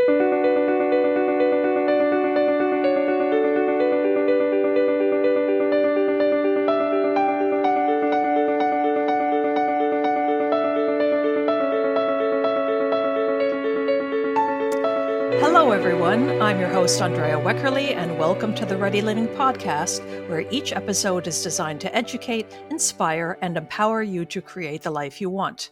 Hello, everyone. I'm your host, Andrea Weckerly, and welcome to the Ready Living Podcast, where each episode is designed to educate, inspire, and empower you to create the life you want.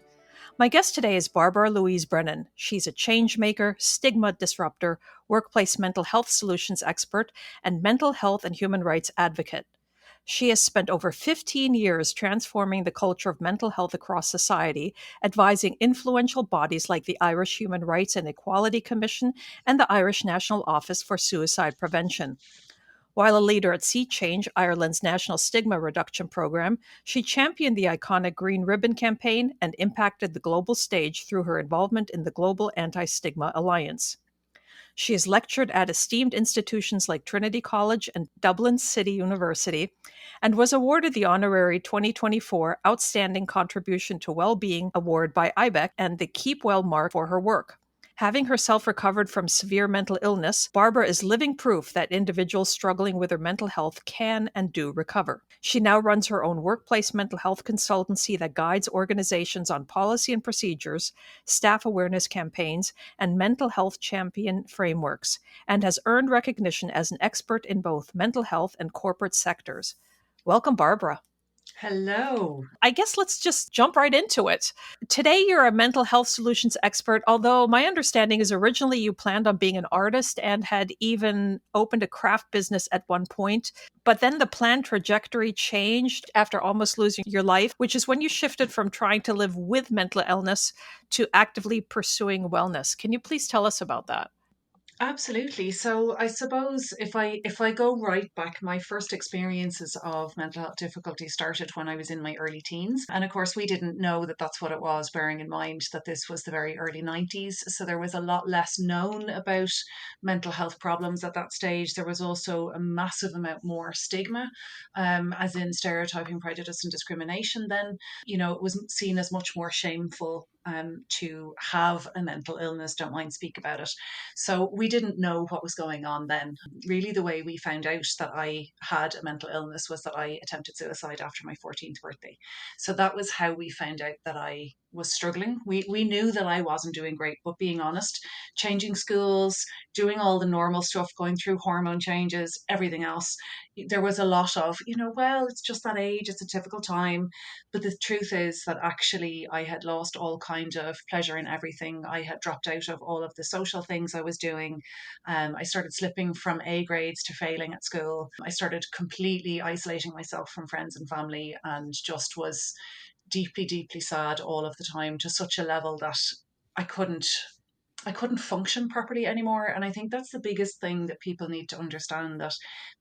My guest today is Barbara Louise Brennan. She's a change maker, stigma disruptor, workplace mental health solutions expert, and mental health and human rights advocate. She has spent over 15 years transforming the culture of mental health across society, advising influential bodies like the Irish Human Rights and Equality Commission and the Irish National Office for Suicide Prevention. While a leader at Sea Change, Ireland's national stigma reduction program, she championed the iconic Green Ribbon campaign and impacted the global stage through her involvement in the Global Anti-Stigma Alliance. She has lectured at esteemed institutions like Trinity College and Dublin City University, and was awarded the honorary 2024 Outstanding Contribution to Wellbeing Award by IBEC and the Keep Well mark for her work. Having herself recovered from severe mental illness, Barbara is living proof that individuals struggling with their mental health can and do recover. She now runs her own workplace mental health consultancy that guides organizations on policy and procedures, staff awareness campaigns, and mental health champion frameworks, and has earned recognition as an expert in both mental health and corporate sectors. Welcome, Barbara. Hello. I guess let's just jump right into it. Today, you're a mental health solutions expert, although my understanding is originally you planned on being an artist and had even opened a craft business at one point. But then the planned trajectory changed after almost losing your life, which is when you shifted from trying to live with mental illness to actively pursuing wellness. Can you please tell us about that? Absolutely. So I suppose if I go right back, my first experiences of mental health difficulty started when I was in my early teens. And of course, we didn't know that that's what it was, bearing in mind that this was the very early 90s. So there was a lot less known about mental health problems at that stage. There was also a massive amount more stigma, as in stereotyping, prejudice, and discrimination. Then, it was seen as much more shameful to have a mental illness, don't mind speak about it. So we didn't know what was going on then. Really, the way we found out that I had a mental illness was that I attempted suicide after my 14th birthday. So that was how we found out that I was struggling. We knew that I wasn't doing great, but being honest, changing schools, doing all the normal stuff, going through hormone changes, everything else, there was a lot of, well, it's just that age, it's a difficult time. But the truth is that actually I had lost all kind of pleasure in everything. I had dropped out of all of the social things I was doing. I started slipping from A grades to failing at school. I started completely isolating myself from friends and family and just was deeply, deeply sad all of the time, to such a level that I couldn't I couldn't function properly anymore. And I think that's the biggest thing that people need to understand, that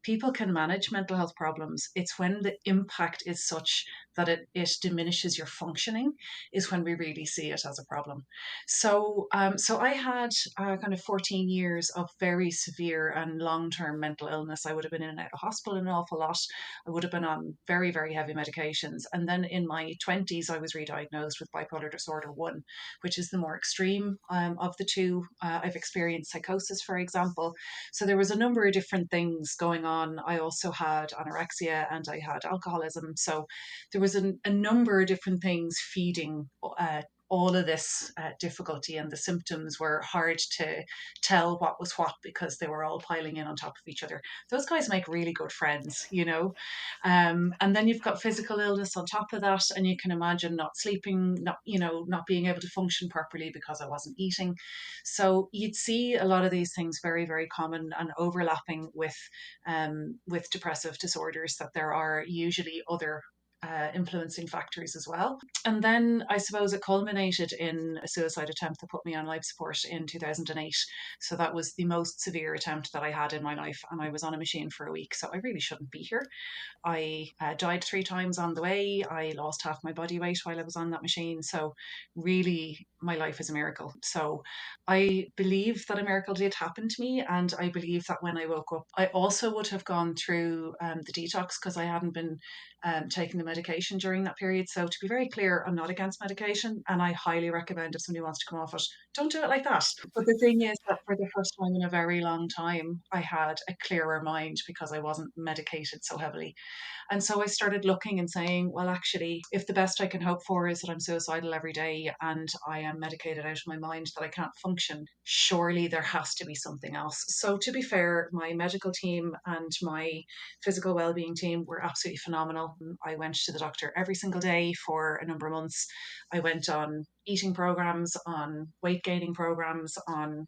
people can manage mental health problems. It's when the impact is such that it diminishes your functioning is when we really see it as a problem. So I had kind of 14 years of very severe and long-term mental illness. I would have been in and out of hospital an awful lot. I would have been on very, very heavy medications. And then in my 20s, I was re-diagnosed with bipolar disorder 1, which is the more extreme of the two. I've experienced psychosis, for example. So there was a number of different things going on. I also had anorexia and I had alcoholism. So there was a number of different things feeding all of this difficulty, and the symptoms were hard to tell what was what because they were all piling in on top of each other. Those guys make really good friends. And then you've got physical illness on top of that, and you can imagine not sleeping, not being able to function properly because I wasn't eating. So you'd see a lot of these things very, very common and overlapping with depressive disorders, that there are usually other influencing factors as well. And then I suppose it culminated in a suicide attempt that put me on life support in 2008. So that was the most severe attempt that I had in my life. And I was on a machine for a week. So I really shouldn't be here. I died 3 times on the way. I lost half my body weight while I was on that machine. So really, my life is a miracle. So I believe that a miracle did happen to me. And I believe that when I woke up, I also would have gone through the detox, because I hadn't been taking the medication during that period. So to be very clear, I'm not against medication, and I highly recommend if somebody wants to come off it, don't do it like that. But the thing is that for the first time in a very long time, I had a clearer mind because I wasn't medicated so heavily. And so I started looking and saying, well, actually, if the best I can hope for is that I'm suicidal every day and I am medicated out of my mind that I can't function, surely there has to be something else. So, to be fair, my medical team and my physical well-being team were absolutely phenomenal. I went to the doctor every single day for a number of months. I went on eating programs, on weight gaining programs, on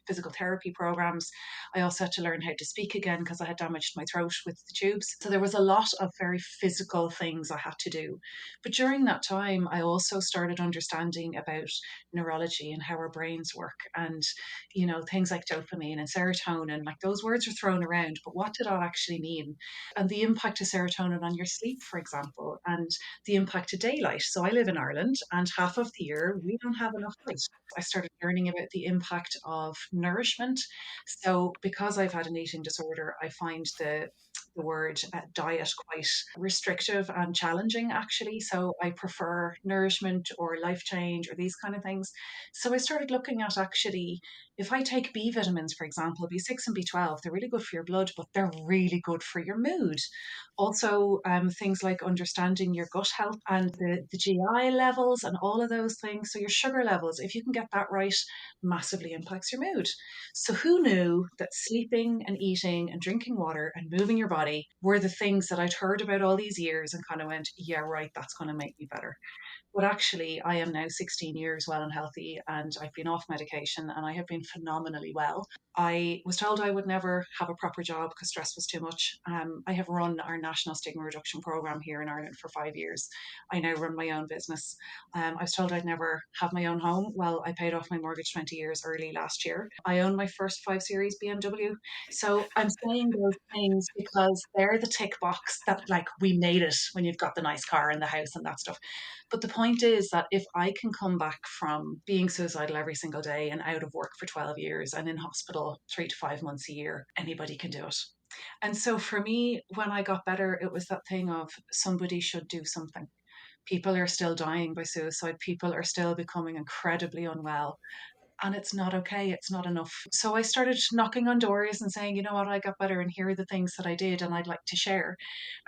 physical therapy programs. I also had to learn how to speak again because I had damaged my throat with the tubes. So there was a lot of very physical things I had to do. But during that time, I also started understanding about neurology and how our brains work, and things like dopamine and serotonin. Like, those words are thrown around, but what did that actually mean? And the impact of serotonin on your sleep, for example, and the impact of daylight. So I live in Ireland, and half of the year we don't have enough light. I started learning about the impact of nourishment. So because I've had an eating disorder, I find the word diet quite restrictive and challenging, actually. So I prefer nourishment or life change or these kind of things. So I started looking at, actually, if I take B vitamins, for example, B6 and B12, they're really good for your blood, but they're really good for your mood. Also, things like understanding your gut health and the GI levels and all of those things. So your sugar levels, if you can get that right, massively impacts your mood. So who knew that sleeping and eating and drinking water and moving your body were the things that I'd heard about all these years and kind of went, yeah, right, that's going to make me better. But actually, I am now 16 years well and healthy, and I've been off medication and I have been phenomenally well. I was told I would never have a proper job because stress was too much. I have run our national stigma reduction program here in Ireland for 5 years. I now run my own business. I was told I'd never have my own home. Well, I paid off my mortgage 20 years early last year. I own my first 5 Series BMW. So I'm saying those things because they're the tick box that, like, we made it when you've got the nice car and the house and that stuff. But the point is that if I can come back from being suicidal every single day and out of work for 12 years and in hospital 3 to 5 months a year, anybody can do it. And so for me, when I got better, it was that thing of somebody should do something. People are still dying by suicide. People are still becoming incredibly unwell, and it's not okay. It's not enough. So I started knocking on doors and saying, you know what, I got better, and here are the things that I did, and I'd like to share.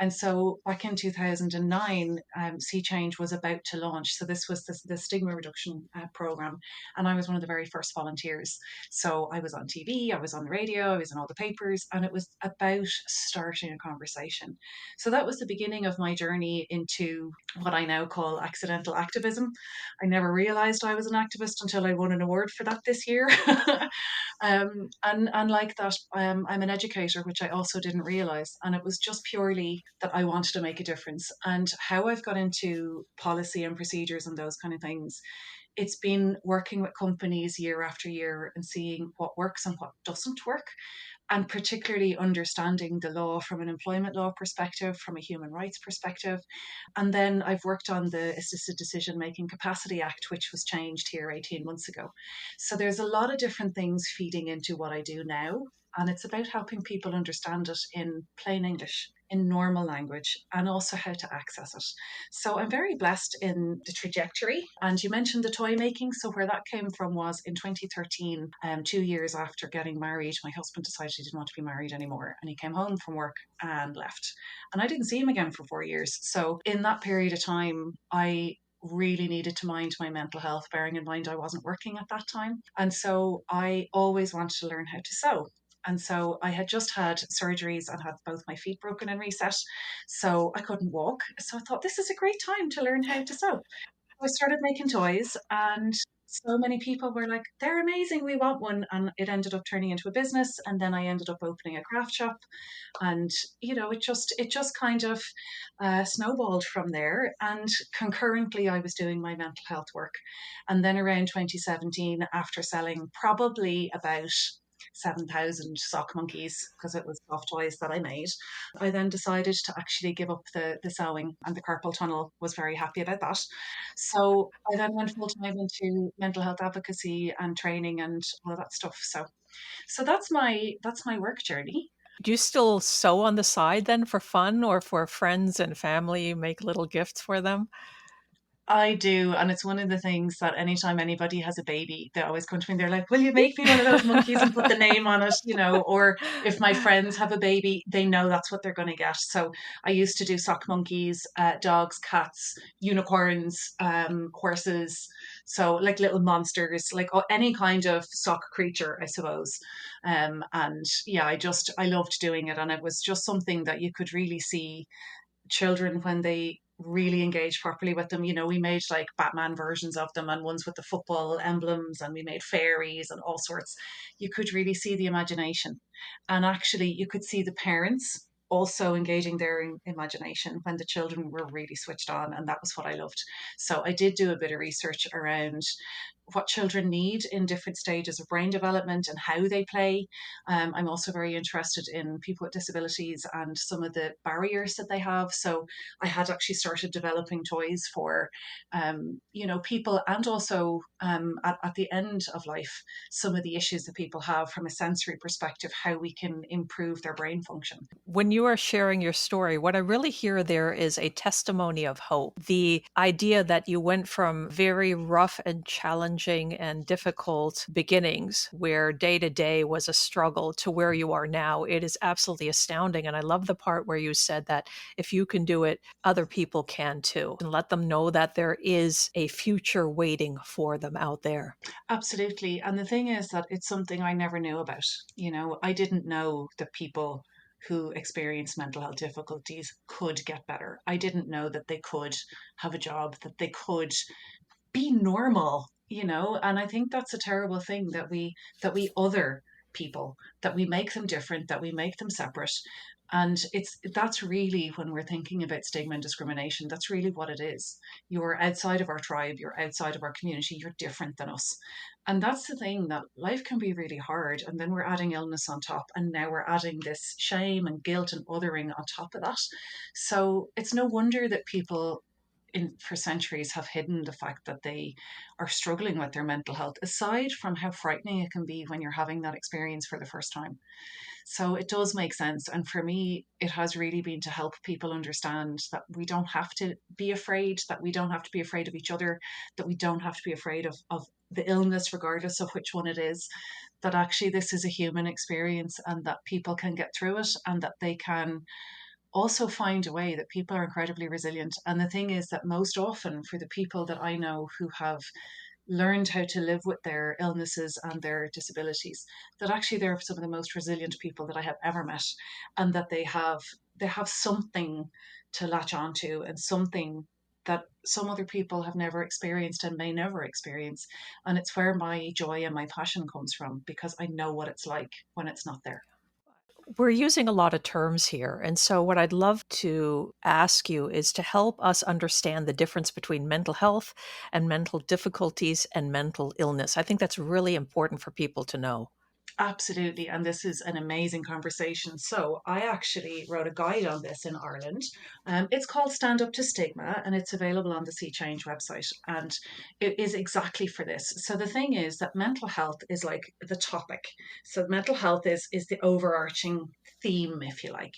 And so back in 2009, Sea Change was about to launch. So this was the stigma reduction program, and I was one of the very first volunteers. So I was on TV, I was on the radio, I was in all the papers, and it was about starting a conversation. So that was the beginning of my journey into what I now call accidental activism. I never realized I was an activist until I won an award for that this year. And like that, I'm an educator, which I also didn't realize. And it was just purely that I wanted to make a difference. And how I've got into policy and procedures and those kind of things, it's been working with companies year after year and seeing what works and what doesn't work, and particularly understanding the law from an employment law perspective, from a human rights perspective. And then I've worked on the Assisted Decision Making Capacity Act, which was changed here 18 months ago. So there's a lot of different things feeding into what I do now. And it's about helping people understand it in plain English, in normal language, and also how to access it. So I'm very blessed in the trajectory. And you mentioned the toy making. So where that came from was in 2013, 2 years after getting married, my husband decided he didn't want to be married anymore. And he came home from work and left. And I didn't see him again for 4 years. So in that period of time, I really needed to mind my mental health, bearing in mind I wasn't working at that time. And so I always wanted to learn how to sew. And so I had just had surgeries and had both my feet broken and reset. So I couldn't walk. So I thought, this is a great time to learn how to sew. I started making toys, and so many people were like, they're amazing, we want one. And it ended up turning into a business. And then I ended up opening a craft shop. And, it just kind of snowballed from there. And concurrently, I was doing my mental health work. And then around 2017, after selling probably about 7,000 sock monkeys, because it was soft toys that I made, I then decided to actually give up the sewing, and the carpal tunnel was very happy about that. So I then went full time into mental health advocacy and training and all of that stuff. So that's my work journey. Do you still sew on the side then for fun or for friends and family? Make little gifts for them? I do, and it's one of the things that anytime anybody has a baby, they always come to me and they're like, "Will you make me one of those monkeys and put the name on it?" Or if my friends have a baby, they know that's what they're going to get. So I used to do sock monkeys, dogs, cats, unicorns, horses, so like little monsters, like any kind of sock creature, I suppose. And yeah, I loved doing it, and it was just something that you could really see children when they really engage properly with them. We made like Batman versions of them and ones with the football emblems, and we made fairies and all sorts. You could really see the imagination. And actually, you could see the parents also engaging their imagination when the children were really switched on. And that was what I loved. So I did do a bit of research around what children need in different stages of brain development and how they play. I'm also very interested in people with disabilities and some of the barriers that they have. So I had actually started developing toys for, people, and also at the end of life, some of the issues that people have from a sensory perspective, how we can improve their brain function. When you are sharing your story, what I really hear there is a testimony of hope. The idea that you went from very rough and challenging and difficult beginnings, where day to day was a struggle, to where you are now. It is absolutely astounding. And I love the part where you said that if you can do it, other people can too. And let them know that there is a future waiting for them out there. Absolutely. And the thing is that it's something I never knew about. I didn't know that people who experience mental health difficulties could get better. I didn't know that they could have a job, that they could be normal. And I think that's a terrible thing, that we other people, that we make them different, that we make them separate. And that's really, when we're thinking about stigma and discrimination, that's really what it is. You're outside of our tribe, you're outside of our community, you're different than us. And that's the thing, that life can be really hard, and then we're adding illness on top, and now we're adding this shame and guilt and othering on top of that. So it's no wonder that people for centuries have hidden the fact that they are struggling with their mental health, aside from how frightening it can be when you're having that experience for the first time. So it does make sense. And for me, it has really been to help people understand that we don't have to be afraid, that we don't have to be afraid of each other, that we don't have to be afraid of the illness, regardless of which one it is, that actually this is a human experience, and that people can get through it, and that they can also find a way, that people are incredibly resilient. And the thing is that most often, for the people that I know who have learned how to live with their illnesses and their disabilities, that actually they're some of the most resilient people that I have ever met, and that they have something to latch onto, and something that some other people have never experienced and may never experience. And it's where my joy and my passion comes from, because I know what it's like when it's not there. We're using a lot of terms here. And so, what I'd love to ask you is to help us understand the difference between mental health and mental difficulties and mental illness. I think that's really important for people to know. Absolutely. And this is an amazing conversation. So, I actually wrote a guide on this in Ireland. It's called Stand Up to Stigma, and it's available on the Sea Change website. And it is exactly for this. So, the thing is that mental health is like the topic. So, mental health is the overarching theme, if you like.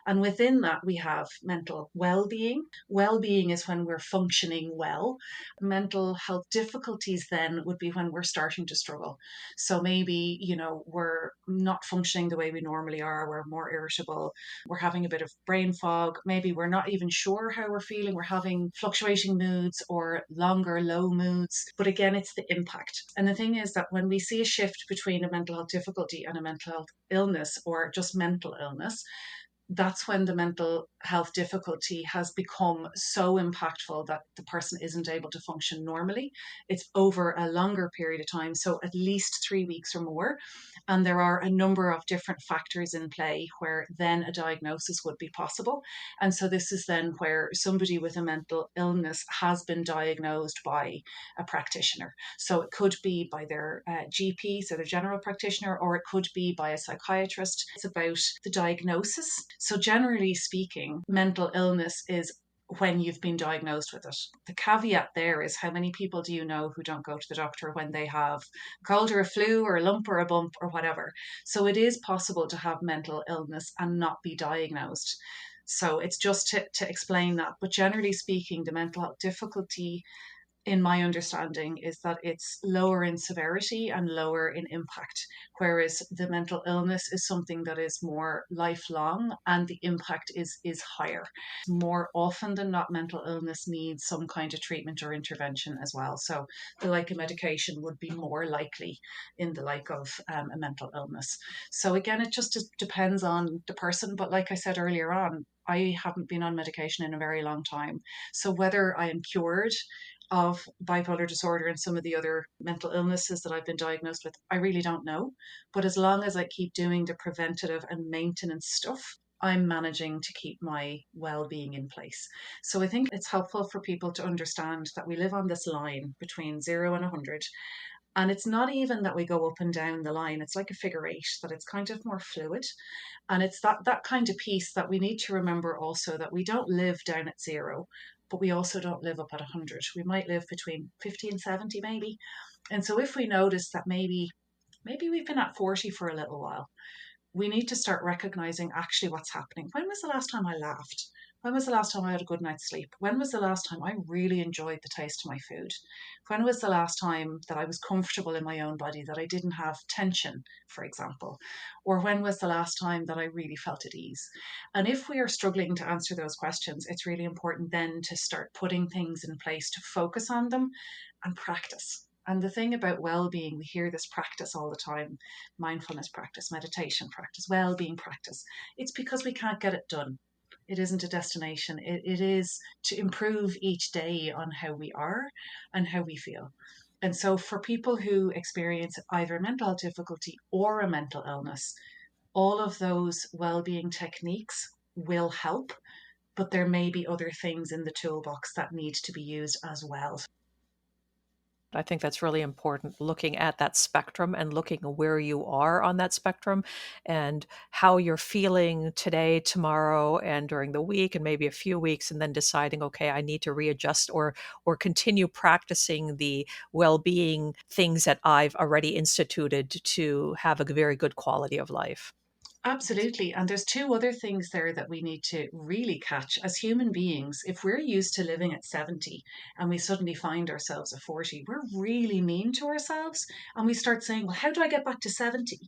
And within that, we have mental well being. Well being is when we're functioning well. Mental health difficulties then would be when we're starting to struggle. So maybe, we're not functioning the way we normally are. We're more irritable. We're having a bit of brain fog. Maybe we're not even sure how we're feeling. We're having fluctuating moods or longer low moods. But again, it's the impact. And the thing is that when we see a shift between a mental health difficulty and a mental health illness, or just mental illness, that's when the mental health difficulty has become so impactful that the person isn't able to function normally. It's over a longer period of time, so at least 3 weeks or more. And there are a number of different factors in play where then a diagnosis would be possible. And so this is then where somebody with a mental illness has been diagnosed by a practitioner. So it could be by their GP, so their general practitioner, or it could be by a psychiatrist. It's about the diagnosis. So, generally speaking, mental illness is when you've been diagnosed with it. The caveat there is, how many people do you know who don't go to the doctor when they have a cold or a flu or a lump or a bump or whatever? So it is possible to have mental illness and not be diagnosed. So it's just to explain that. But generally speaking, the mental health difficulty, in my understanding, is that it's lower in severity and lower in impact, whereas the mental illness is something that is more lifelong and the impact is higher. More often than not, mental illness needs some kind of treatment or intervention as well. So the like of medication would be more likely in the like of a mental illness. So again, it just depends on the person. But like I said earlier on, I haven't been on medication in a very long time. So whether I am cured of bipolar disorder and some of the other mental illnesses that I've been diagnosed with, I really don't know. But as long as I keep doing the preventative and maintenance stuff, I'm managing to keep my well being in place. So I think it's helpful for people to understand that we live on this line between 0 and 100. And it's not even that we go up and down the line, it's like a figure eight, that it's kind of more fluid. And it's that kind of piece that we need to remember also, that we don't live down at 0, but we also don't live up at 100. We might live between 50 and 70 maybe. And so if we notice that maybe we've been at 40 for a little while, we need to start recognizing actually what's happening. When was the last time I laughed? When was the last time I had a good night's sleep? When was the last time I really enjoyed the taste of my food? When was the last time that I was comfortable in my own body, that I didn't have tension, for example? Or when was the last time that I really felt at ease? And if we are struggling to answer those questions, it's really important then to start putting things in place to focus on them and practice. And the thing about well-being, we hear this practice all the time: mindfulness practice, meditation practice, well-being practice. It's because we can't get it done. It isn't a destination. It is to improve each day on how we are and how we feel. And so for people who experience either mental health difficulty or a mental illness, all of those well-being techniques will help, but there may be other things in the toolbox that need to be used as well. I think that's really important, looking at that spectrum and looking where you are on that spectrum and how you're feeling today, tomorrow, and during the week, and maybe a few weeks, and then deciding, okay, I need to readjust or continue practicing the well-being things that I've already instituted to have a very good quality of life. Absolutely. And there's two other things there that we need to really catch as human beings. If we're used to living at 70 and we suddenly find ourselves at 40, we're really mean to ourselves. And we start saying, well, how do I get back to 70?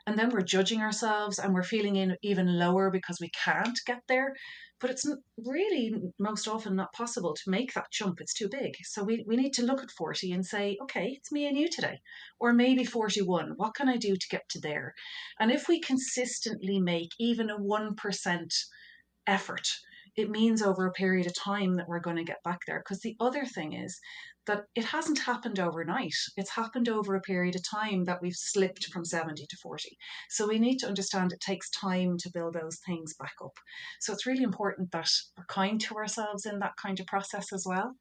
And then we're judging ourselves and we're feeling even lower because we can't get there. But it's really most often not possible to make that jump. It's too big. So we need to look at 40 and say, okay, it's me and you today. Or maybe 41. What can I do to get to there? And if we consistently make even a 1% effort, it means over a period of time that we're going to get back there. Because the other thing is that it hasn't happened overnight. It's happened over a period of time that we've slipped from 70 to 40. So we need to understand it takes time to build those things back up. So it's really important that we're kind to ourselves in that kind of process as well.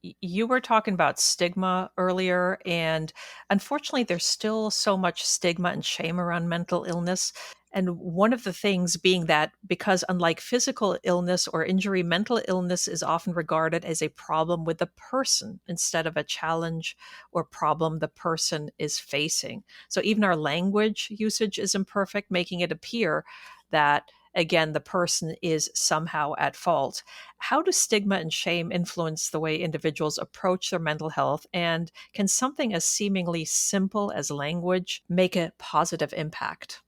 You were talking about stigma earlier, and unfortunately, there's still so much stigma and shame around mental illness. And one of the things being that because, unlike physical illness or injury, mental illness is often regarded as a problem with the person instead of a challenge or problem the person is facing. So even our language usage is imperfect, making it appear that, again, the person is somehow at fault. How do stigma and shame influence the way individuals approach their mental health? And can something as seemingly simple as language make a positive impact?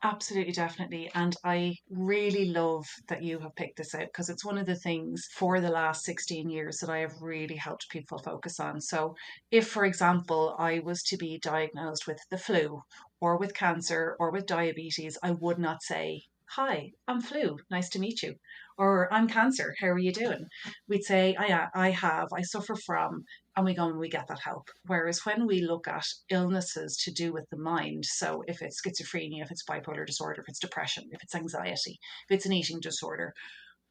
Absolutely, definitely. And I really love that you have picked this out, because it's one of the things for the last 16 years that I have really helped people focus on. So, if, for example, I was to be diagnosed with the flu or with cancer or with diabetes, I would not say, "Hi, I'm flu. Nice to meet you." Or, "I'm cancer. How are you doing?" We'd say, I suffer from, and we go and we get that help. Whereas when we look at illnesses to do with the mind, so if it's schizophrenia, if it's bipolar disorder, if it's depression, if it's anxiety, if it's an eating disorder,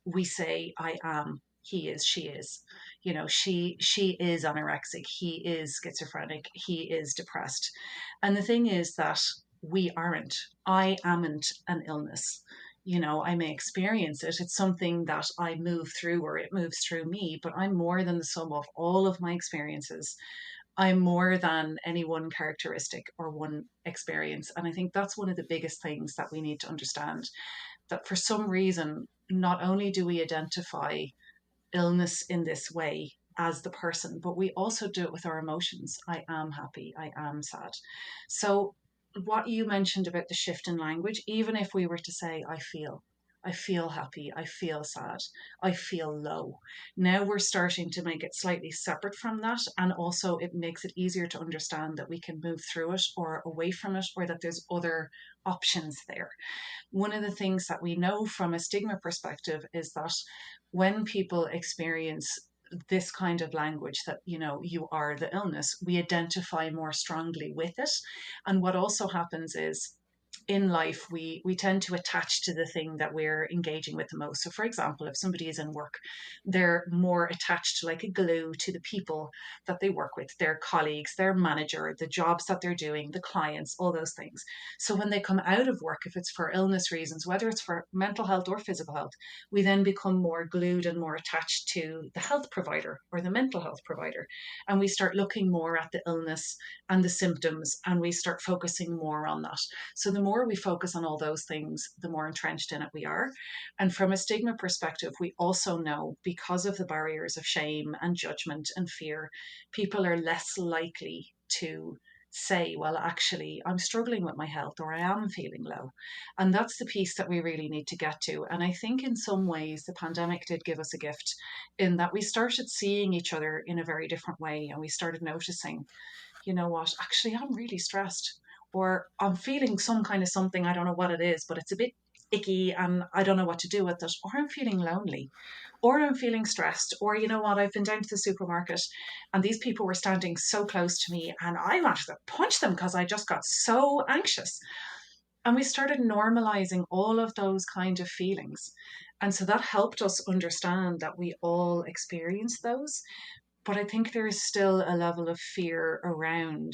we say, I am, he is, she is. She is anorexic, he is schizophrenic, he is depressed. And the thing is that we aren't. I amn't an illness. I may experience it. It's something that I move through or it moves through me, but I'm more than the sum of all of my experiences. I'm more than any one characteristic or one experience. And I think that's one of the biggest things that we need to understand, that for some reason, not only do we identify illness in this way as the person, but we also do it with our emotions. I am happy, I am sad. So, what you mentioned about the shift in language, even if we were to say, I feel happy, I feel sad, I feel low. Now we're starting to make it slightly separate from that. And also, it makes it easier to understand that we can move through it or away from it, or that there's other options there. One of the things that we know from a stigma perspective is that when people experience this kind of language, that you are the illness, we identify more strongly with it. And what also happens is, in life we tend to attach to the thing that we're engaging with the most. So for example, if somebody is in work, they're more attached like a glue to the people that they work with, their colleagues, their manager, the jobs that they're doing, the clients, all those things. So when they come out of work, if it's for illness reasons, whether it's for mental health or physical health, we then become more glued and more attached to the health provider or the mental health provider, and we start looking more at the illness and the symptoms, and we start focusing more on that. So the more we focus on all those things, the more entrenched in it we are. And from a stigma perspective, we also know, because of the barriers of shame and judgment and fear, people are less likely to say, well, actually, I'm struggling with my health, or I am feeling low. And that's the piece that we really need to get to. And I think in some ways, the pandemic did give us a gift, in that we started seeing each other in a very different way. And we started noticing, you know what, actually, I'm really stressed, or I'm feeling some kind of something. I don't know what it is, but it's a bit icky and I don't know what to do with it. Or I'm feeling lonely, or I'm feeling stressed, or you know what, I've been down to the supermarket and these people were standing so close to me and I wanted to punch them because I just got so anxious. And we started normalizing all of those kind of feelings. And so that helped us understand that we all experience those. But I think there is still a level of fear around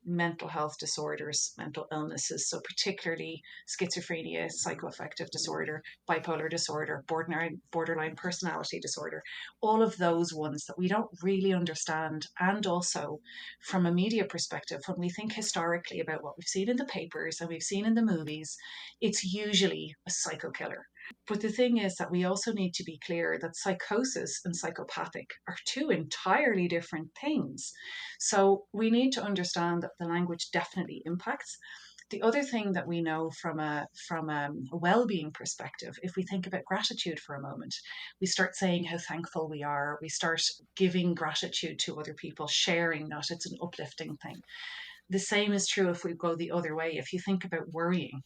mental health disorders, mental illnesses. So, particularly schizophrenia, psychoaffective disorder, bipolar disorder, borderline personality disorder, all of those ones that we don't really understand. And also, from a media perspective, when we think historically about what we've seen in the papers and we've seen in the movies, it's usually a psycho killer. But the thing is that we also need to be clear that psychosis and psychopathic are two entirely different things. So we need to understand that the language definitely impacts. The other thing that we know from a well-being perspective, if we think about gratitude for a moment, we start saying how thankful we are. We start giving gratitude to other people, sharing that. It's an uplifting thing. The same is true if we go the other way. If you think about worrying,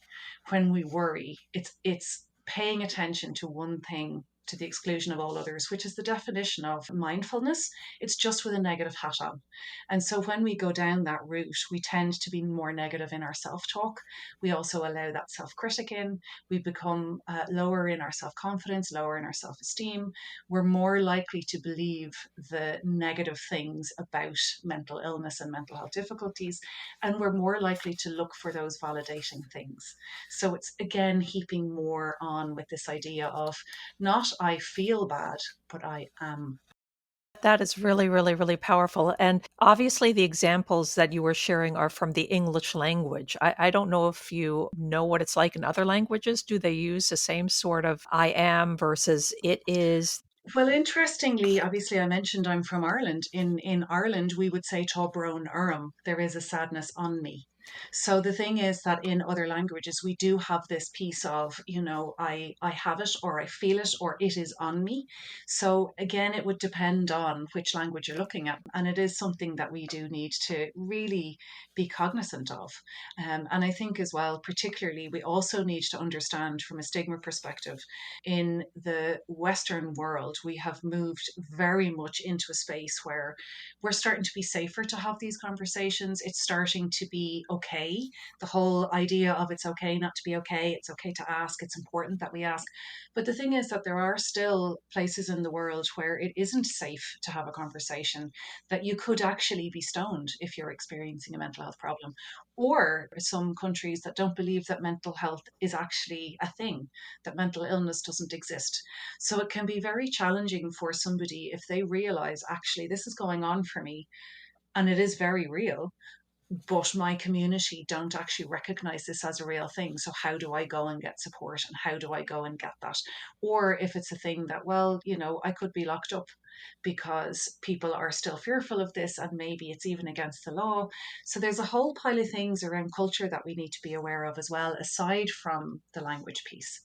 when we worry, it's paying attention to one thing to the exclusion of all others, which is the definition of mindfulness. It's just with a negative hat on. And so when we go down that route, we tend to be more negative in our self talk. We also allow that self critic in. We become lower in our self confidence, lower in our self esteem. We're more likely to believe the negative things about mental illness and mental health difficulties, and we're more likely to look for those validating things. So it's again heaping more on with this idea of not I feel bad, but I am. That is really, really, really powerful. And obviously, the examples that you were sharing are from the English language. I don't know if you know what it's like in other languages. Do they use the same sort of I am versus it is? Well, interestingly, obviously, I mentioned I'm from Ireland. In Ireland, we would say Tobrón Urim, there is a sadness on me. So the thing is that in other languages, we do have this piece of, I have it, or I feel it, or it is on me. So again, it would depend on which language you're looking at. And it is something that we do need to really be cognizant of. And I think as well, particularly, we also need to understand from a stigma perspective, in the Western world, we have moved very much into a space where we're starting to be safer to have these conversations. It's starting to be okay. The whole idea of it's okay not to be okay, it's okay to ask, it's important that we ask. But the thing is that there are still places in the world where it isn't safe to have a conversation, that you could actually be stoned if you're experiencing a mental health problem, or some countries that don't believe that mental health is actually a thing, that mental illness doesn't exist. So it can be very challenging for somebody if they realize, actually, this is going on for me and it is very real, but my community don't actually recognize this as a real thing. So how do I go and get support, and how do I go and get that? Or if it's a thing that, well, I could be locked up because people are still fearful of this, and maybe it's even against the law. So there's a whole pile of things around culture that we need to be aware of as well, aside from the language piece.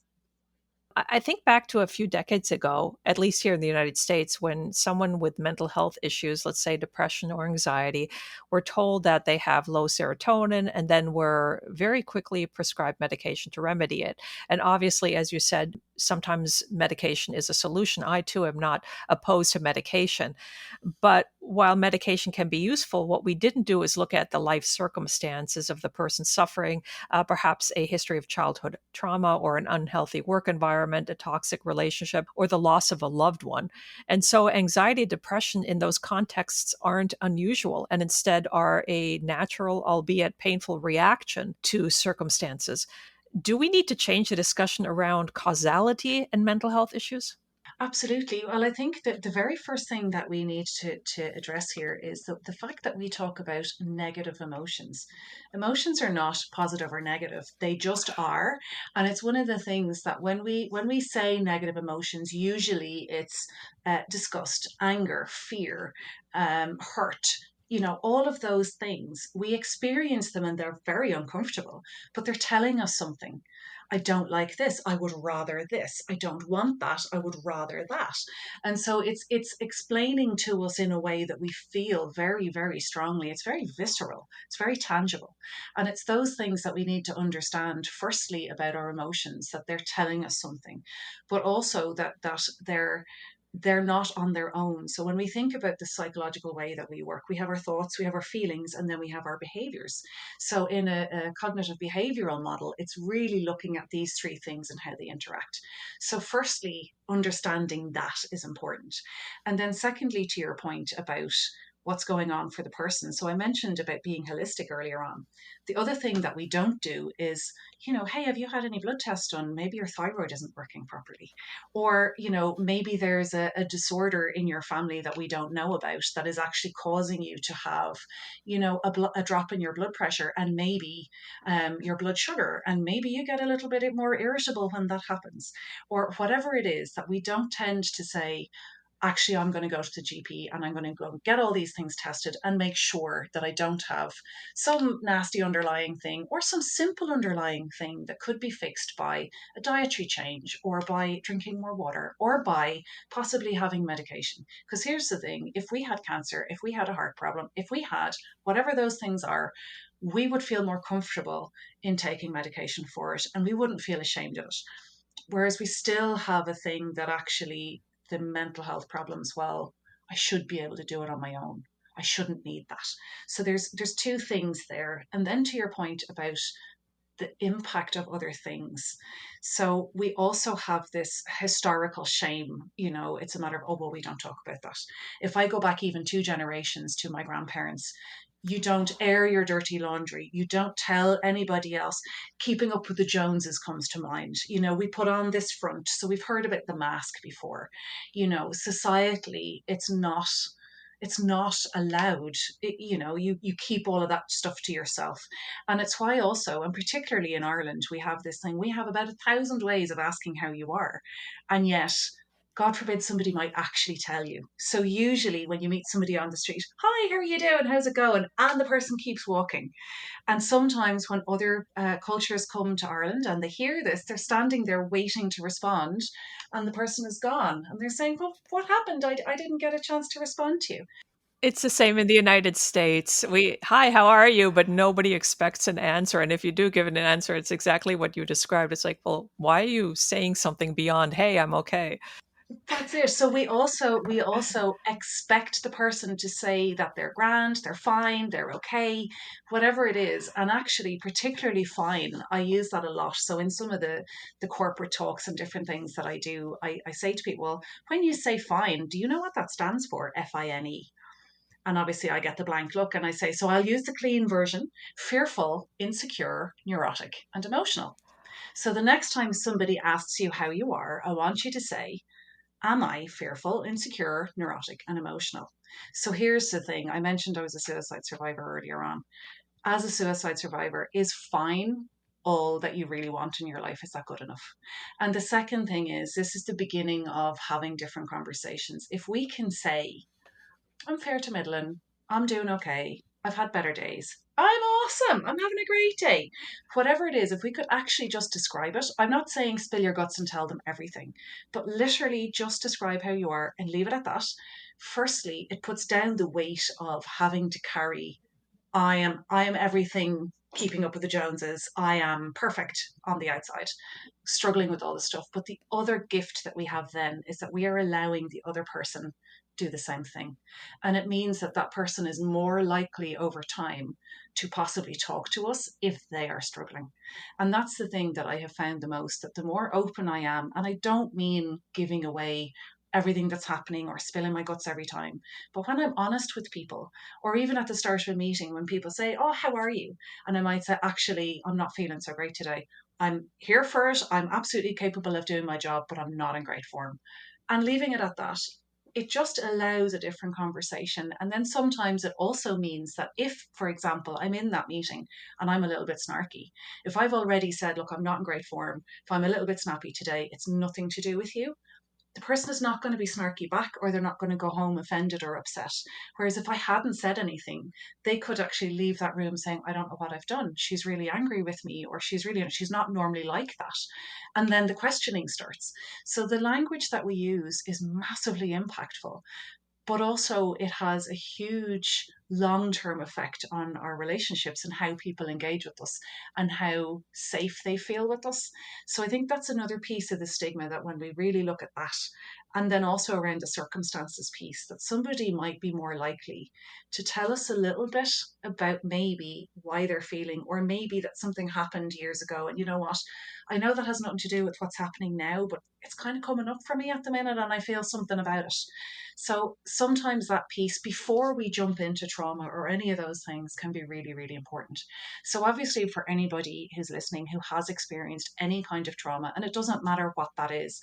I think back to a few decades ago, at least here in the United States, when someone with mental health issues, let's say depression or anxiety, were told that they have low serotonin and then were very quickly prescribed medication to remedy it. And obviously, as you said, sometimes medication is a solution. I too am not opposed to medication. But while medication can be useful, what we didn't do is look at the life circumstances of the person suffering, perhaps a history of childhood trauma or an unhealthy work environment, a toxic relationship, or the loss of a loved one. And so anxiety and depression in those contexts aren't unusual and instead are a natural, albeit painful reaction to circumstances. Do we need to change the discussion around causality in mental health issues? Absolutely. Well, I think that the very first thing that we need to address here is the fact that we talk about negative emotions. Emotions are not positive or negative. They just are. And it's one of the things that when we say negative emotions, usually it's disgust, anger, fear, hurt. All of those things, we experience them and they're very uncomfortable, but they're telling us something. I don't like this. I would rather this. I don't want that. I would rather that. And so it's explaining to us in a way that we feel very, very strongly. It's very visceral. It's very tangible. And it's those things that we need to understand firstly about our emotions, that they're telling us something, but also that they're not on their own. So when we think about the psychological way that we work, we have our thoughts, we have our feelings, and then we have our behaviors. So in a cognitive behavioral model, it's really looking at these three things and how they interact. So firstly, understanding that is important. And then secondly, to your point about what's going on for the person. So I mentioned about being holistic earlier on. The other thing that we don't do is, hey, have you had any blood tests done? Maybe your thyroid isn't working properly. Or, maybe there's a disorder in your family that we don't know about that is actually causing you to have, a drop in your blood pressure, and maybe your blood sugar. And maybe you get a little bit more irritable when that happens. Or whatever it is that we don't tend to say, actually, I'm going to go to the GP and I'm going to go get all these things tested and make sure that I don't have some nasty underlying thing or some simple underlying thing that could be fixed by a dietary change or by drinking more water or by possibly having medication. Because here's the thing, if we had cancer, if we had a heart problem, if we had whatever those things are, we would feel more comfortable in taking medication for it and we wouldn't feel ashamed of it. Whereas we still have a thing that actually the mental health problems, well, I should be able to do it on my own. I shouldn't need that. So there's two things there. And then to your point about the impact of other things. So we also have this historical shame. It's a matter of, oh, well, we don't talk about that. If I go back even two generations to my grandparents, you don't air your dirty laundry. You don't tell anybody else. Keeping up with the Joneses comes to mind. We put on this front. So we've heard about the mask before. Societally, it's not allowed. You keep all of that stuff to yourself. And it's why also, and particularly in Ireland, we have this thing, we have about 1,000 ways of asking how you are. And yet, God forbid somebody might actually tell you. So usually when you meet somebody on the street, hi, how are you doing? How's it going? And the person keeps walking. And sometimes when other cultures come to Ireland and they hear this, they're standing there waiting to respond and the person is gone. And they're saying, well, what happened? I didn't get a chance to respond to you. It's the same in the United States. Hi, how are you? But nobody expects an answer. And if you do give an answer, it's exactly what you described. It's like, well, why are you saying something beyond, hey, I'm okay? That's it. So we also expect the person to say that they're grand, they're fine, they're okay, whatever it is. And actually, particularly fine, I use that a lot. So in some of the corporate talks and different things that I do, I say to people, well, when you say fine, do you know what that stands for? FINE. And obviously I get the blank look and I say, so I'll use the clean version: fearful, insecure, neurotic, and emotional. So the next time somebody asks you how you are, I want you to say, am I fearful, insecure, neurotic, and emotional? So here's the thing. I mentioned I was a suicide survivor earlier on. As a suicide survivor, is fine all that you really want in your life? Is that good enough? And the second thing is, this is the beginning of having different conversations. If we can say, I'm fair to middling. I'm doing okay. I've had better days. I'm awesome. I'm having a great day. Whatever it is, if we could actually just describe it, I'm not saying spill your guts and tell them everything, but literally just describe how you are and leave it at that. Firstly, it puts down the weight of having to carry I am everything, keeping up with the Joneses. I am perfect on the outside, struggling with all the stuff. But the other gift that we have then is that we are allowing the other person do the same thing. And it means that that person is more likely over time to possibly talk to us if they are struggling. And that's the thing that I have found the most, that the more open I am, and I don't mean giving away everything that's happening or spilling my guts every time, but when I'm honest with people, or even at the start of a meeting when people say, oh, how are you? And I might say, actually, I'm not feeling so great today. I'm here for it. I'm absolutely capable of doing my job, but I'm not in great form. And leaving it at that, it just allows a different conversation. And then sometimes it also means that if, for example, I'm in that meeting and I'm a little bit snarky, if I've already said, look, I'm not in great form, if I'm a little bit snappy today, it's nothing to do with you, the person is not going to be snarky back, or they're not going to go home offended or upset. Whereas if I hadn't said anything, they could actually leave that room saying, I don't know what I've done. She's really angry with me, or she's not normally like that. And then the questioning starts. So the language that we use is massively impactful, but also it has a huge long-term effect on our relationships and how people engage with us and how safe they feel with us. So I think that's another piece of the stigma, that when we really look at that, and then also around the circumstances piece, that somebody might be more likely to tell us a little bit about maybe why they're feeling, or maybe that something happened years ago and you know what, I know that has nothing to do with what's happening now, but it's kind of coming up for me at the minute and I feel something about it. So sometimes that piece before we jump into trauma or any of those things can be really, really important. So obviously for anybody who's listening who has experienced any kind of trauma, and it doesn't matter what that is,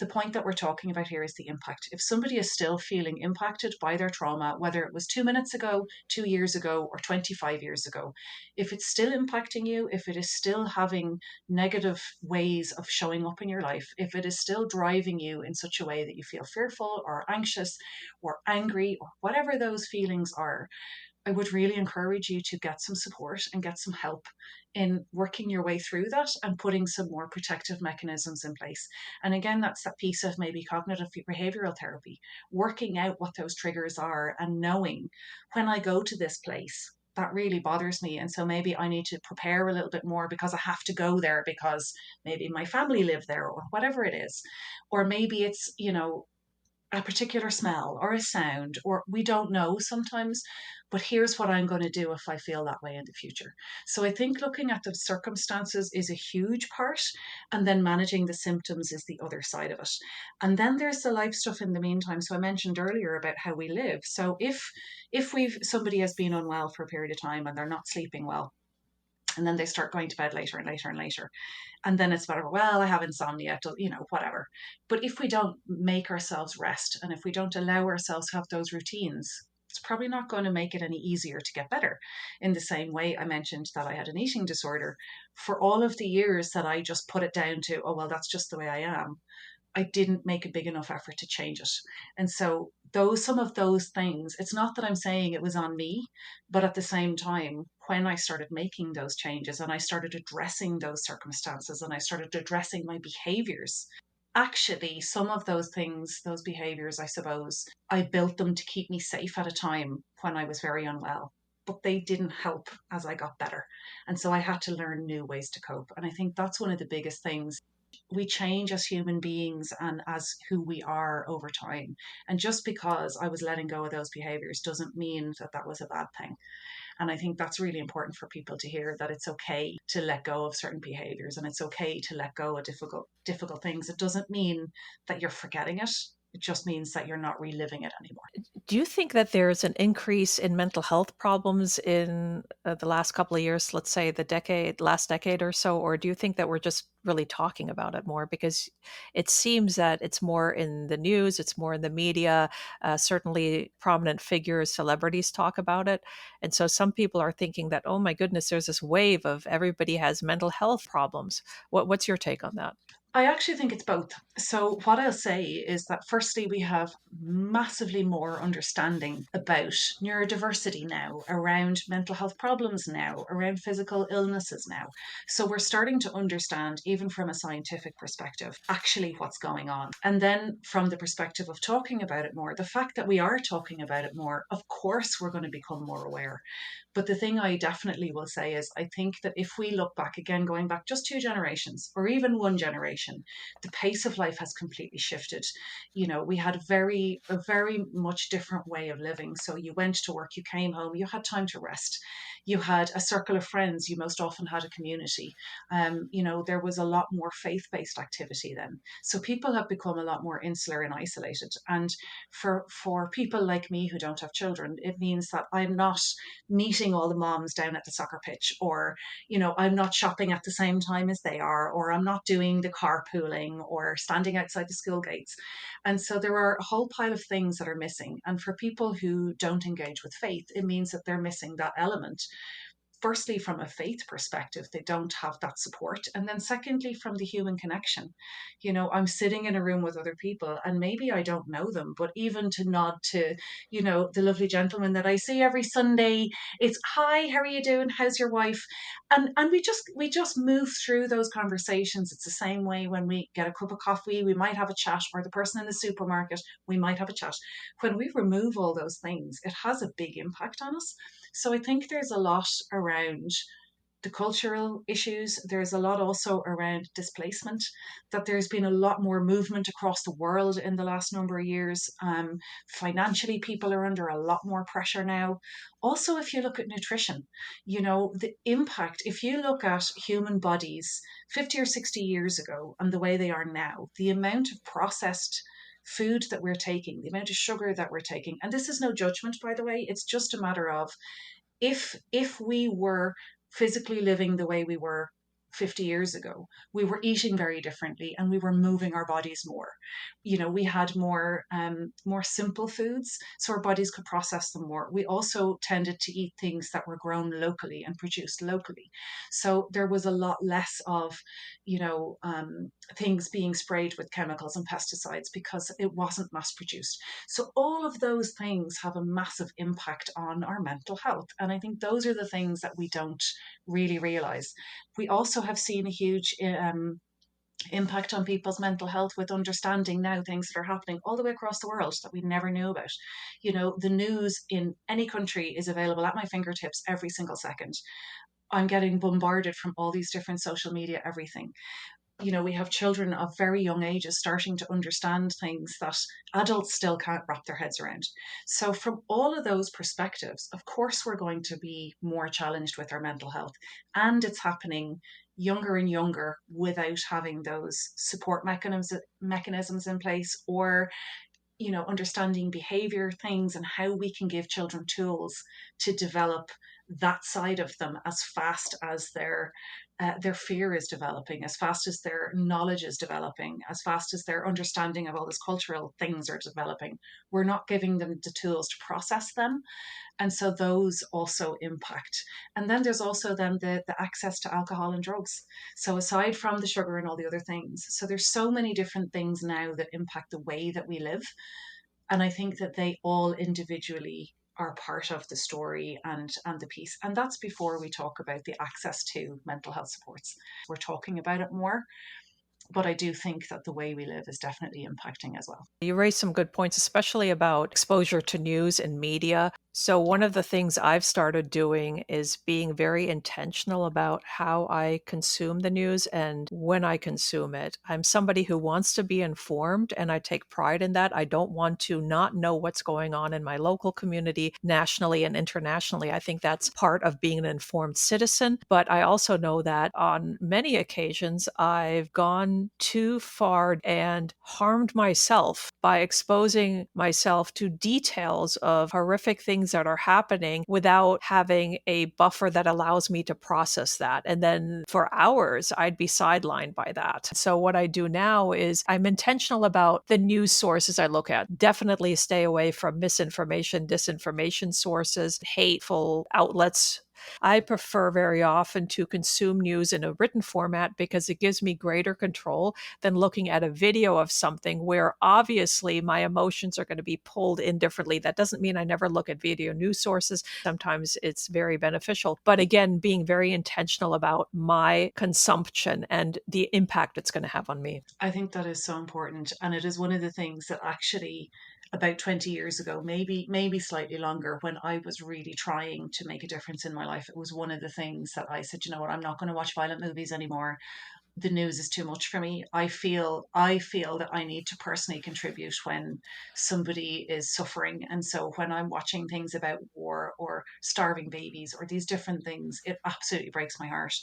the point that we're talking about here is the impact. If somebody is still feeling impacted by their trauma, whether it was 2 minutes ago, 2 years ago, or 25 years ago, if it's still impacting you, if it is still having negative ways of showing up in your life, if it is still driving you in such a way that you feel fearful or anxious or angry or whatever those feelings are, I would really encourage you to get some support and get some help in working your way through that and putting some more protective mechanisms in place. And again, that's that piece of maybe cognitive behavioral therapy, working out what those triggers are and knowing, when I go to this place, that really bothers me. And so maybe I need to prepare a little bit more because I have to go there because maybe my family live there or whatever it is. Or maybe it's, a particular smell or a sound, or we don't know sometimes, but here's what I'm going to do if I feel that way in the future. So I think looking at the circumstances is a huge part, and then managing the symptoms is the other side of it. And then there's the life stuff in the meantime. So I mentioned earlier about how we live. So if we've somebody has been unwell for a period of time and they're not sleeping well, and then they start going to bed later and later and later, and then it's whatever, well, I have insomnia, whatever. But if we don't make ourselves rest, and if we don't allow ourselves to have those routines, it's probably not going to make it any easier to get better. In the same way, I mentioned that I had an eating disorder. For all of the years that I just put it down to, oh well, that's just the way I am, I didn't make a big enough effort to change it. And so some of those things, it's not that I'm saying it was on me, but at the same time, when I started making those changes and I started addressing those circumstances and I started addressing my behaviors, actually some of those things, those behaviors, I suppose, I built them to keep me safe at a time when I was very unwell. But they didn't help as I got better. And so I had to learn new ways to cope. And I think that's one of the biggest things. We change as human beings and as who we are over time. And just because I was letting go of those behaviors doesn't mean that that was a bad thing. And I think that's really important for people to hear, that it's okay to let go of certain behaviors and it's okay to let go of difficult things. It doesn't mean that you're forgetting it. It just means that you're not reliving it anymore. Do you think that there's an increase in mental health problems in the last couple of years, let's say last decade or so, or do you think that we're just really talking about it more? Because it seems that it's more in the news, it's more in the media, certainly prominent figures, celebrities talk about it. And so some people are thinking that, oh my goodness, there's this wave of everybody has mental health problems. What's your take on that? I actually think it's both. So, what I'll say is that firstly, we have massively more understanding about neurodiversity now, around mental health problems now, around physical illnesses now. So, we're starting to understand, even from a scientific perspective, actually what's going on. And then, from the perspective of talking about it more, the fact that we are talking about it more, of course, we're going to become more aware. But the thing I definitely will say is, I think that if we look back again, going back just 2 generations or even one generation, the pace of life has completely shifted. You know, we had a very much different way of living. So you went to work, you came home, you had time to rest. You had a circle of friends, you most often had a community. There was a lot more faith based activity then. So people have become a lot more insular and isolated. And for people like me who don't have children, it means that I'm not meeting all the moms down at the soccer pitch, or I'm not shopping at the same time as they are, or I'm not doing the carpooling or standing outside the school gates. And so there are a whole pile of things that are missing, and for people who don't engage with faith, it means that they're missing that element. Firstly, from a faith perspective, they don't have that support. And then, secondly, from the human connection. I'm sitting in a room with other people and maybe I don't know them, but even to nod to, the lovely gentleman that I see every Sunday, it's hi, how are you doing? How's your wife? And we just move through those conversations. It's the same way when we get a cup of coffee, we might have a chat, or the person in the supermarket, we might have a chat. When we remove all those things, it has a big impact on us. So I think there's a lot around the cultural issues. There's a lot also around displacement, that there's been a lot more movement across the world in the last number of years. Financially, people are under a lot more pressure now. Also, if you look at nutrition, the impact, if you look at human bodies 50 or 60 years ago and the way they are now, the amount of processed food that we're taking, the amount of sugar that we're taking, and this is no judgment, by the way, it's just a matter of, if we were physically living the way we were 50 years ago, we were eating very differently and we were moving our bodies more. We had more simple foods, so our bodies could process them more. We also tended to eat things that were grown locally and produced locally, so there was a lot less of you know things being sprayed with chemicals and pesticides because it wasn't mass produced. So all of those things have a massive impact on our mental health. And I think those are the things that we don't really realize. We also have seen a huge impact on people's mental health with understanding now things that are happening all the way across the world that we never knew about. The news in any country is available at my fingertips every single second. I'm getting bombarded from all these different social media, everything. We have children of very young ages starting to understand things that adults still can't wrap their heads around. So, from all of those perspectives, of course, we're going to be more challenged with our mental health. And it's happening younger and younger without having those support mechanisms in place, or understanding behavior things and how we can give children tools to develop that side of them as fast as their fear is developing, as fast as their knowledge is developing, as fast as their understanding of all these cultural things are developing. We're not giving them the tools to process them, and so those also impact. And then there's also then the access to alcohol and drugs. So aside from the sugar and all the other things, so there's so many different things now that impact the way that we live. And I think that they all individually are part of the story and the piece. And that's before we talk about the access to mental health supports. We're talking about it more. But I do think that the way we live is definitely impacting as well. You raised some good points, especially about exposure to news and media. So, one of the things I've started doing is being very intentional about how I consume the news and when I consume it. I'm somebody who wants to be informed, and I take pride in that. I don't want to not know what's going on in my local community, nationally and internationally. I think that's part of being an informed citizen. But I also know that on many occasions, I've gone too far and harmed myself by exposing myself to details of horrific things that are happening without having a buffer that allows me to process that. And then for hours, I'd be sidelined by that. So, what I do now is I'm intentional about the news sources I look at. Definitely stay away from misinformation, disinformation sources, hateful outlets. I prefer very often to consume news in a written format because it gives me greater control than looking at a video of something where obviously my emotions are going to be pulled in differently. That doesn't mean I never look at video news sources. Sometimes it's very beneficial. But again, being very intentional about my consumption and the impact it's going to have on me. I think that is so important. And it is one of the things that actually about 20 years ago, maybe slightly longer, when I was really trying to make a difference in my life, it was one of the things that I said, you know what, I'm not going to watch violent movies anymore. The news is too much for me. I feel that I need to personally contribute when somebody is suffering. And so when I'm watching things about war or starving babies or these different things, it absolutely breaks my heart.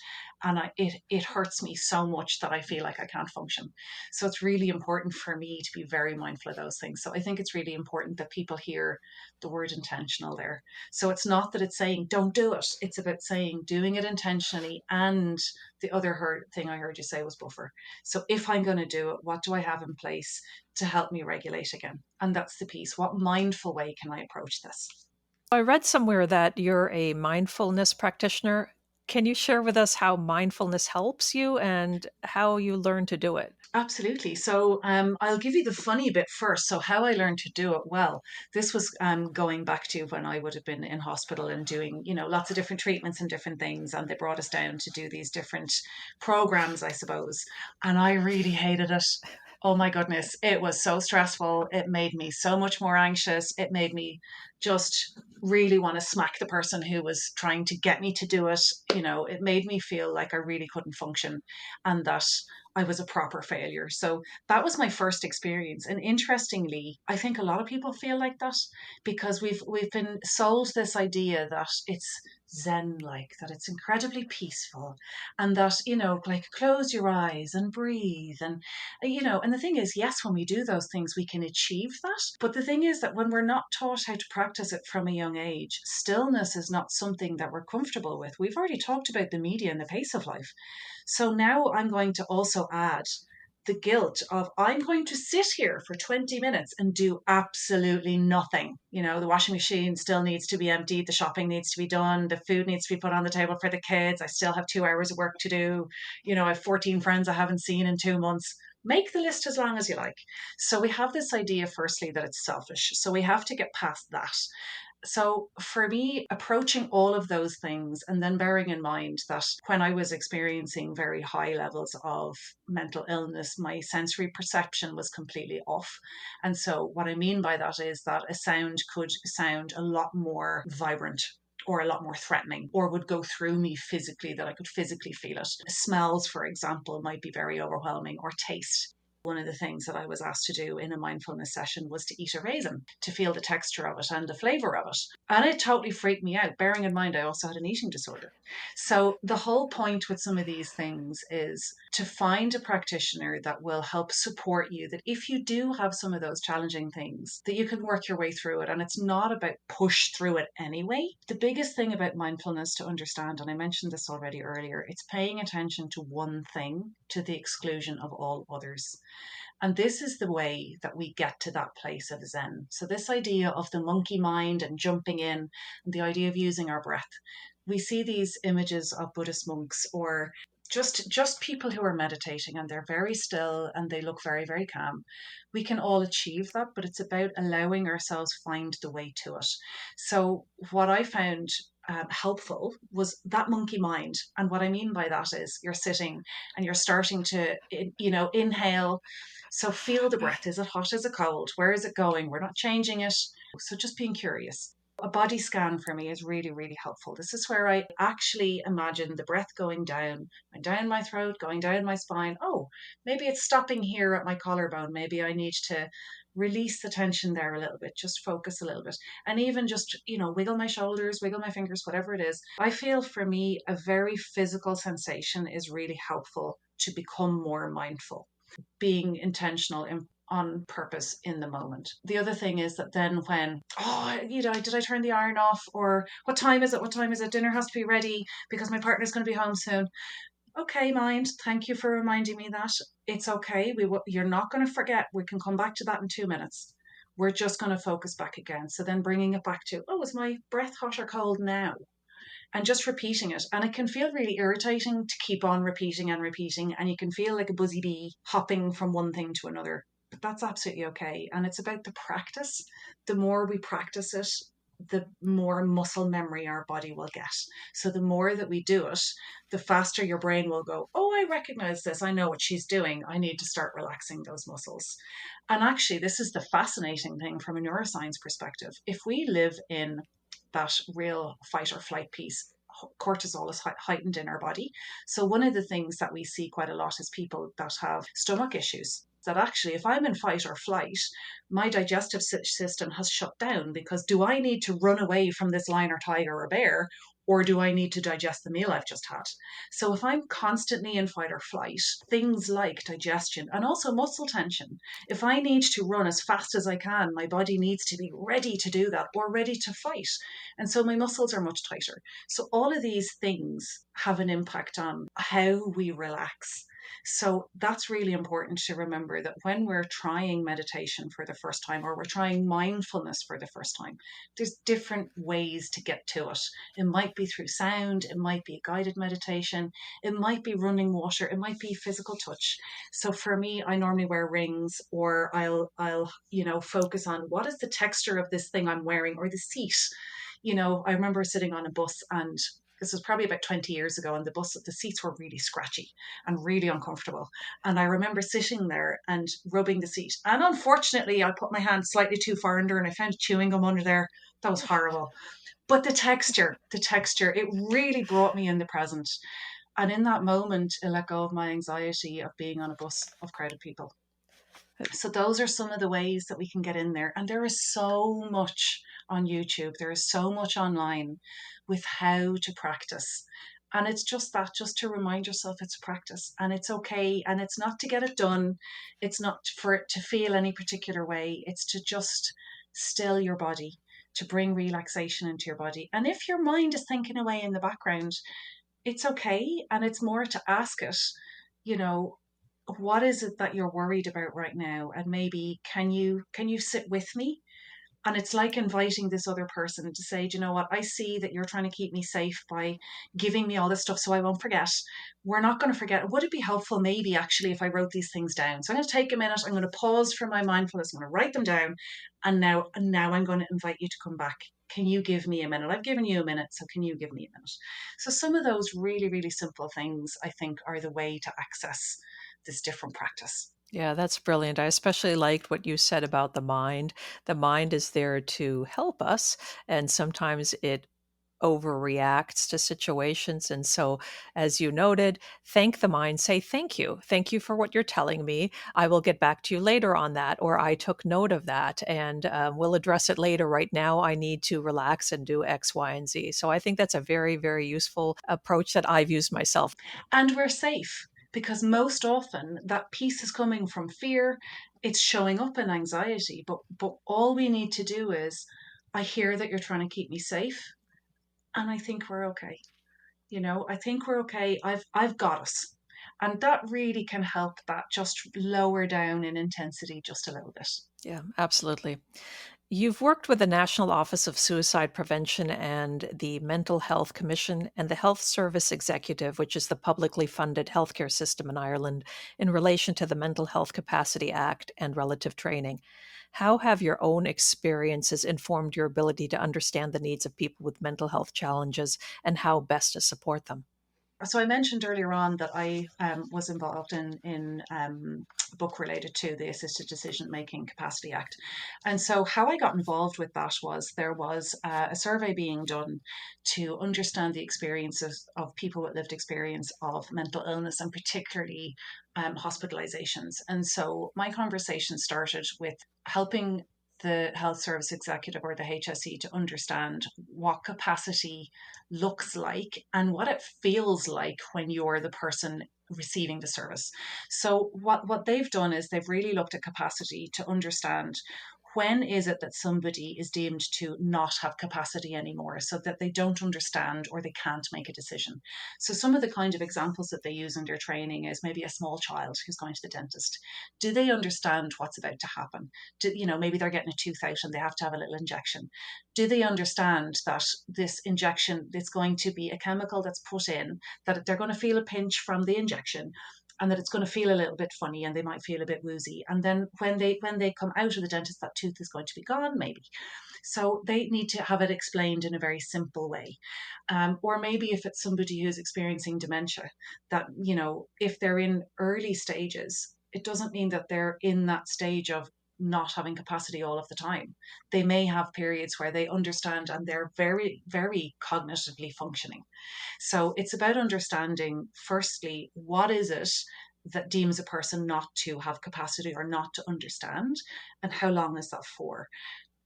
And it hurts me so much that I feel like I can't function. So it's really important for me to be very mindful of those things. So I think it's really important that people hear the word intentional there. So it's not that it's saying don't do it. It's about saying doing it intentionally. And the other thing I heard you say was buffer. So if I'm going to do it, what do I have in place to help me regulate again? And that's the piece. What mindful way can I approach this? I read somewhere that you're a mindfulness practitioner. Can you share with us how mindfulness helps you and how you learn to do it? Absolutely. So I'll give you the funny bit first. So how I learned to do it, well, this was going back to when I would have been in hospital and doing, lots of different treatments and different things. And they brought us down to do these different programs, I suppose. And I really hated it. Oh my goodness. It was so stressful. It made me so much more anxious. It made me just really want to smack the person who was trying to get me to do it. It made me feel like I really couldn't function and that I was a proper failure. So that was my first experience. And interestingly, I think a lot of people feel like that because we've been sold this idea that it's zen like, that it's incredibly peaceful and that, like close your eyes and breathe and the thing is, yes, when we do those things we can achieve that. But the thing is that when we're not taught how to practice it from a young age, stillness is not something that we're comfortable with. We've already talked about the media and the pace of life. So now I'm going to also add the guilt of I'm going to sit here for 20 minutes and do absolutely nothing. The washing machine still needs to be emptied, the shopping needs to be done, the food needs to be put on the table for the kids. I still have 2 hours of work to do. I have 14 friends I haven't seen in 2 months. Make the list as long as you like. So we have this idea, firstly, that it's selfish. So we have to get past that. So, for me, approaching all of those things and then bearing in mind that when I was experiencing very high levels of mental illness, my sensory perception was completely off. And so, what I mean by that is that a sound could sound a lot more vibrant or a lot more threatening, or would go through me physically, that I could physically feel it. Smells, for example, might be very overwhelming, or taste. One of the things that I was asked to do in a mindfulness session was to eat a raisin, to feel the texture of it and the flavor of it. And it totally freaked me out, bearing in mind I also had an eating disorder. So, the whole point with some of these things is to find a practitioner that will help support you, that if you do have some of those challenging things, that you can work your way through it. And it's not about push through it anyway. The biggest thing about mindfulness to understand, and I mentioned this already earlier, it's paying attention to one thing to the exclusion of all others. And this is the way that we get to that place of Zen. So, this idea of the monkey mind and jumping in, and the idea of using our breath. We see these images of Buddhist monks or just people who are meditating and they're very still and they look very, very calm. We can all achieve that, but it's about allowing ourselves find the way to it. So what I found helpful was that monkey mind. And what I mean by that is you're sitting and you're starting to, inhale. So feel the breath. Is it hot? Is it cold? Where is it going? We're not changing it. So just being curious. A body scan for me is really, really helpful. This is where I actually imagine the breath going down my throat, going down my spine. Oh, maybe it's stopping here at my collarbone. Maybe I need to release the tension there a little bit, just focus a little bit. And even just, wiggle my shoulders, wiggle my fingers, whatever it is. I feel for me, a very physical sensation is really helpful to become more mindful, being intentional on purpose in the moment. The other thing is that then when, did I turn the iron off? Or what time is it? What time is it? Dinner has to be ready because my partner's going to be home soon. Okay, mind, thank you for reminding me that. It's okay. You're not going to forget. We can come back to that in 2 minutes. We're just going to focus back again. So then bringing it back to, oh, is my breath hot or cold now? And just repeating it. And it can feel really irritating to keep on repeating and repeating. And you can feel like a buzzy bee hopping from one thing to another. But that's absolutely okay. And it's about the practice. The more we practice it, the more muscle memory our body will get. So the more that we do it, the faster your brain will go, oh, I recognize this. I know what she's doing. I need to start relaxing those muscles. And actually, this is the fascinating thing from a neuroscience perspective. If we live in that real fight or flight piece, cortisol is heightened in our body. So one of the things that we see quite a lot is people that have stomach issues. That actually, if I'm in fight or flight, my digestive system has shut down because do I need to run away from this lion or tiger or bear? Or do I need to digest the meal I've just had? So if I'm constantly in fight or flight, things like digestion and also muscle tension, if I need to run as fast as I can, my body needs to be ready to do that or ready to fight. And so my muscles are much tighter. So all of these things have an impact on how we relax. So that's really important to remember that when we're trying meditation for the first time or we're trying mindfulness for the first time, there's different ways to get to it. It might be through sound, it might be guided meditation, it might be running water, it might be physical touch. So for me, I normally wear rings or I'll focus on what is the texture of this thing I'm wearing or the seat. I remember sitting on a bus and this was probably about 20 years ago, and the seats were really scratchy and really uncomfortable. And I remember sitting there and rubbing the seat. And unfortunately, I put my hand slightly too far under and I found chewing gum under there. That was horrible. But the texture, it really brought me in the present. And in that moment, it let go of my anxiety of being on a bus of crowded people. So those are some of the ways that we can get in there. And there is so much on YouTube. There is so much online with how to practice. And it's just that, just to remind yourself it's practice and it's okay. And it's not to get it done. It's not for it to feel any particular way. It's to just still your body, to bring relaxation into your body. And if your mind is thinking away in the background, it's okay. And it's more to ask it, you know, what is it that you're worried about right now, and maybe can you sit with me? And it's like inviting this other person to say, do you know what, I see that you're trying to keep me safe by giving me all this stuff so I won't forget. We're not going to forget. Would it be helpful maybe actually if I wrote these things down? So I'm going to take a minute, I'm going to pause for my mindfulness, I'm going to write them down, and now I'm going to invite you to come back. Can you give me a minute? I've given you a minute, so can you give me a minute? So some of those really, really simple things I think are the way to access this different practice. Yeah, that's brilliant. I especially liked what you said about the mind. The mind is there to help us, and sometimes it overreacts to situations. And so, as you noted, thank the mind, say thank you. Thank you for what you're telling me. I will get back to you later on that, or I took note of that and we'll address it later. Right now, I need to relax and do X, Y, and Z. So I think that's a very, very useful approach that I've used myself. And we're safe because most often that piece is coming from fear. It's showing up in anxiety, but all we need to do is, I hear that you're trying to keep me safe, and I think we're okay. I think we're okay. I've got us. And that really can help that just lower down in intensity just a little bit. Yeah, absolutely. You've worked with the National Office of Suicide Prevention and the Mental Health Commission and the Health Service Executive, which is the publicly funded healthcare system in Ireland, in relation to the Mental Health Capacity Act and relative training. How have your own experiences informed your ability to understand the needs of people with mental health challenges and how best to support them? So I mentioned earlier on that I was involved in a book related to the Assisted Decision Making Capacity Act, and so how I got involved with that was there was a survey being done to understand the experiences of people with lived experience of mental illness and particularly hospitalizations. And so my conversation started with helping the health service executive or the HSE to understand what capacity looks like and what it feels like when you're the person receiving the service. So what they've done is they've really looked at capacity to understand when is it that somebody is deemed to not have capacity anymore so that they don't understand or they can't make a decision. So some of the kind of examples that they use in their training is maybe a small child who's going to the dentist. Do they understand what's about to happen? Maybe they're getting a tooth out and they have to have a little injection. Do they understand that this injection is going to be a chemical that's put in, that they're going to feel a pinch from the injection, and that it's going to feel a little bit funny and they might feel a bit woozy, and then when they come out of the dentist, that tooth is going to be gone maybe. So they need to have it explained in a very simple way. Or maybe if it's somebody who's experiencing dementia, that if they're in early stages, it doesn't mean that they're in that stage of not having capacity all of the time. They may have periods where they understand and they're very, very cognitively functioning. So it's about understanding, firstly, what is it that deems a person not to have capacity or not to understand, and how long is that for?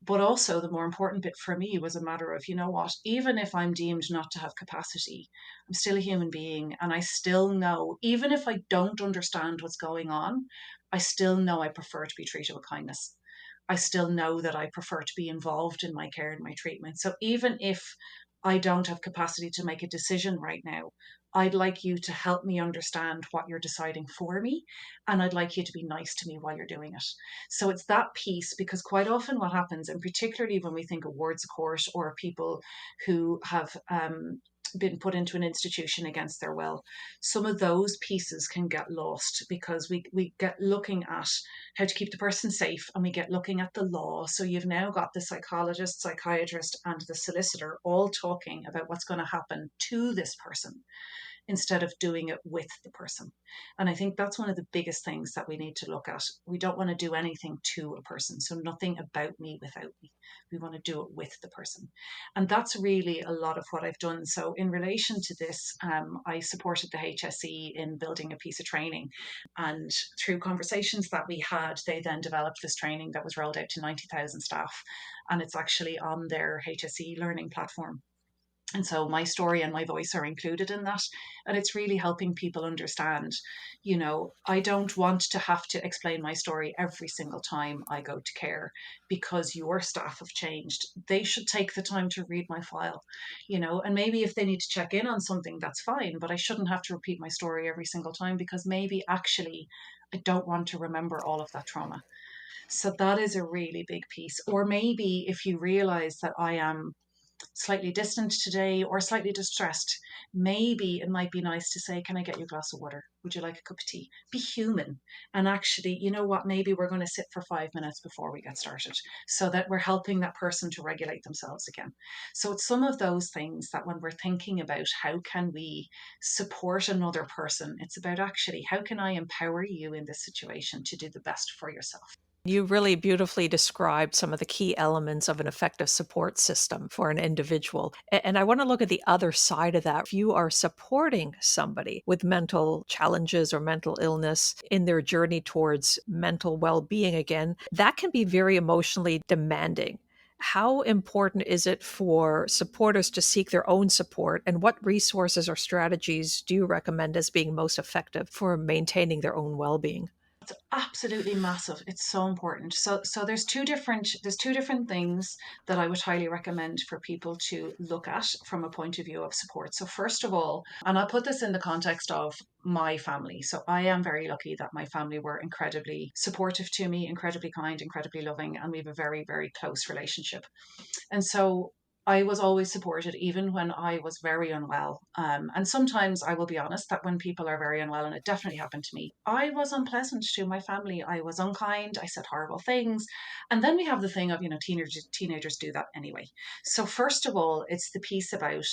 But also, the more important bit for me was a matter of, you know what, even if I'm deemed not to have capacity, I'm still a human being. And I still know, even if I don't understand what's going on, I still know I prefer to be treated with kindness. I still know that I prefer to be involved in my care and my treatment. So even if I don't have capacity to make a decision right now, I'd like you to help me understand what you're deciding for me. And I'd like you to be nice to me while you're doing it. So it's that piece, because quite often what happens, and particularly when we think of wards of court or people who have been put into an institution against their will, some of those pieces can get lost because we get looking at how to keep the person safe and we get looking at the law. So you've now got the psychologist, psychiatrist, and the solicitor all talking about what's going to happen to this person instead of doing it with the person. And I think that's one of the biggest things that we need to look at. We don't want to do anything to a person. So nothing about me without me. We want to do it with the person. And that's really a lot of what I've done. So in relation to this, I supported the HSE in building a piece of training. And through conversations that we had, they then developed this training that was rolled out to 90,000 staff. And it's actually on their HSE learning platform. And so my story and my voice are included in that. And it's really helping people understand, I don't want to have to explain my story every single time I go to care because your staff have changed. They should take the time to read my file, and maybe if they need to check in on something, that's fine. But I shouldn't have to repeat my story every single time because maybe actually I don't want to remember all of that trauma. So that is a really big piece. Or maybe if you realize that I am slightly distant today or slightly distressed, maybe it might be nice to say, can I get you a glass of water? Would you like a cup of tea? Be human. And actually, you know what? Maybe we're going to sit for 5 minutes before we get started so that we're helping that person to regulate themselves again. So it's some of those things that when we're thinking about how can we support another person, it's about actually how can I empower you in this situation to do the best for yourself. You really beautifully described some of the key elements of an effective support system for an individual. And I want to look at the other side of that. If you are supporting somebody with mental challenges or mental illness in their journey towards mental well being again, that can be very emotionally demanding. How important is it for supporters to seek their own support? And what resources or strategies do you recommend as being most effective for maintaining their own well being? It's absolutely massive. It's so important. So there's two different things that I would highly recommend for people to look at from a point of view of support. So first of all, and I'll put this in the context of my family. So I am very lucky that my family were incredibly supportive to me, incredibly kind, incredibly loving, and we have a very, very close relationship. And so I was always supported, even when I was very unwell. And sometimes I will be honest that when people are very unwell, and it definitely happened to me, I was unpleasant to my family. I was unkind. I said horrible things. And then we have the thing of, teenagers do that anyway. So, first of all, it's the piece about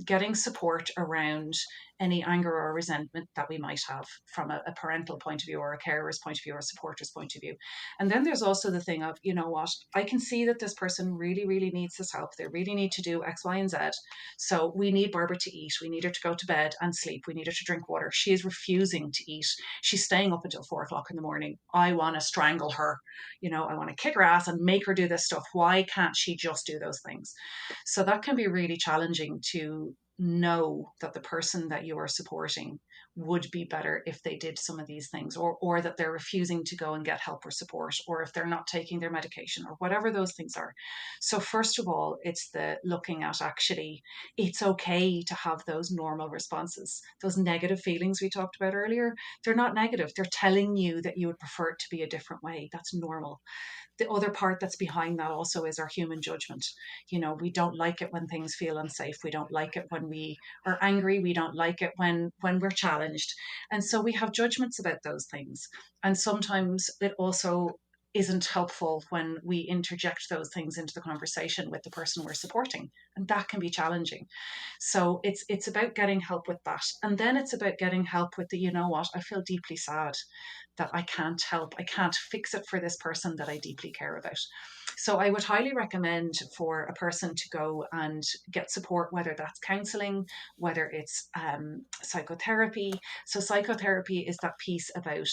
getting support around any anger or resentment that we might have from a parental point of view, or a carer's point of view, or a supporter's point of view. And then there's also the thing of, you know what, I can see that this person really, really needs this help. They really need to do X, Y, and Z. So we need Barbara to eat. We need her to go to bed and sleep. We need her to drink water. She is refusing to eat. She's staying up until 4 o'clock in the morning. I want to strangle her. I want to kick her ass and make her do this stuff. Why can't she just do those things? So that can be really challenging to know that the person that you are supporting would be better if they did some of these things, or that they're refusing to go and get help or support, or if they're not taking their medication, or whatever those things are. So first of all, it's the looking at, actually, it's okay to have those normal responses. Those negative feelings we talked about earlier, they're not negative. They're telling you that you would prefer it to be a different way. That's normal. The other part that's behind that also is our human judgment. We don't like it when things feel unsafe. We don't like it when we are angry. We don't like it when we're challenged. And so we have judgments about those things. And sometimes it also isn't helpful when we interject those things into the conversation with the person we're supporting, and that can be challenging. So it's about getting help with that, and then it's about getting help with the, you know what, I feel deeply sad that I can't help, I can't fix it for this person that I deeply care about. So I would highly recommend for a person to go and get support, whether that's counseling, whether it's psychotherapy. So psychotherapy is that piece about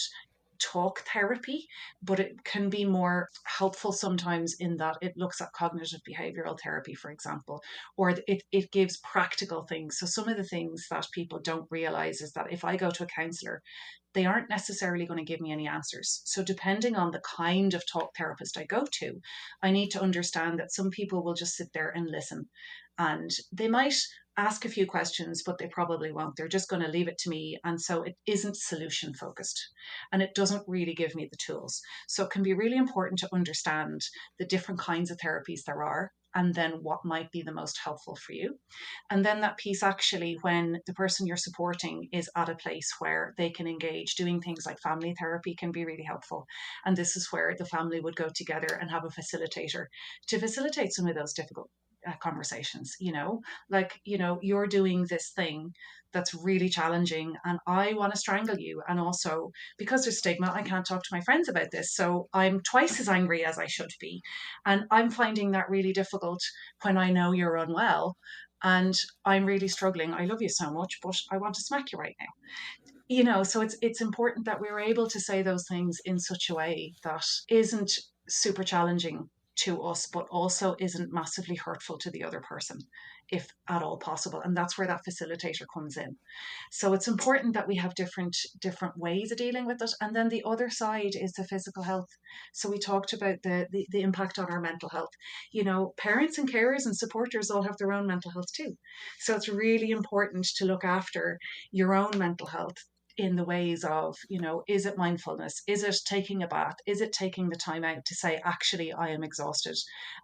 talk therapy, but it can be more helpful sometimes in that it looks at cognitive behavioral therapy, for example, or it gives practical things. So some of the things that people don't realize is that if I go to a counselor, they aren't necessarily going to give me any answers. So, depending on the kind of talk therapist I go to, I need to understand that some people will just sit there and listen. And they might ask a few questions, but they probably won't. They're just going to leave it to me. And so it isn't solution focused, and it doesn't really give me the tools. So, it can be really important to understand the different kinds of therapies there are, and then what might be the most helpful for you. And then that piece, actually, when the person you're supporting is at a place where they can engage, doing things like family therapy can be really helpful. And this is where the family would go together and have a facilitator to facilitate some of those difficult conversations. You're doing this thing that's really challenging, and I want to strangle you. And also, because there's stigma, I can't talk to my friends about this. So I'm twice as angry as I should be. And I'm finding that really difficult when I know you're unwell, and I'm really struggling. I love you so much, but I want to smack you right now. So it's important that we're able to say those things in such a way that isn't super challenging to us, but also isn't massively hurtful to the other person, if at all possible. And that's where that facilitator comes in. So it's important that we have different ways of dealing with it. And then the other side is the physical health. So we talked about the impact on our mental health. Parents and carers and supporters all have their own mental health too. So it's really important to look after your own mental health in the ways of, is it mindfulness? Is it taking a bath? Is it taking the time out to say, actually, I am exhausted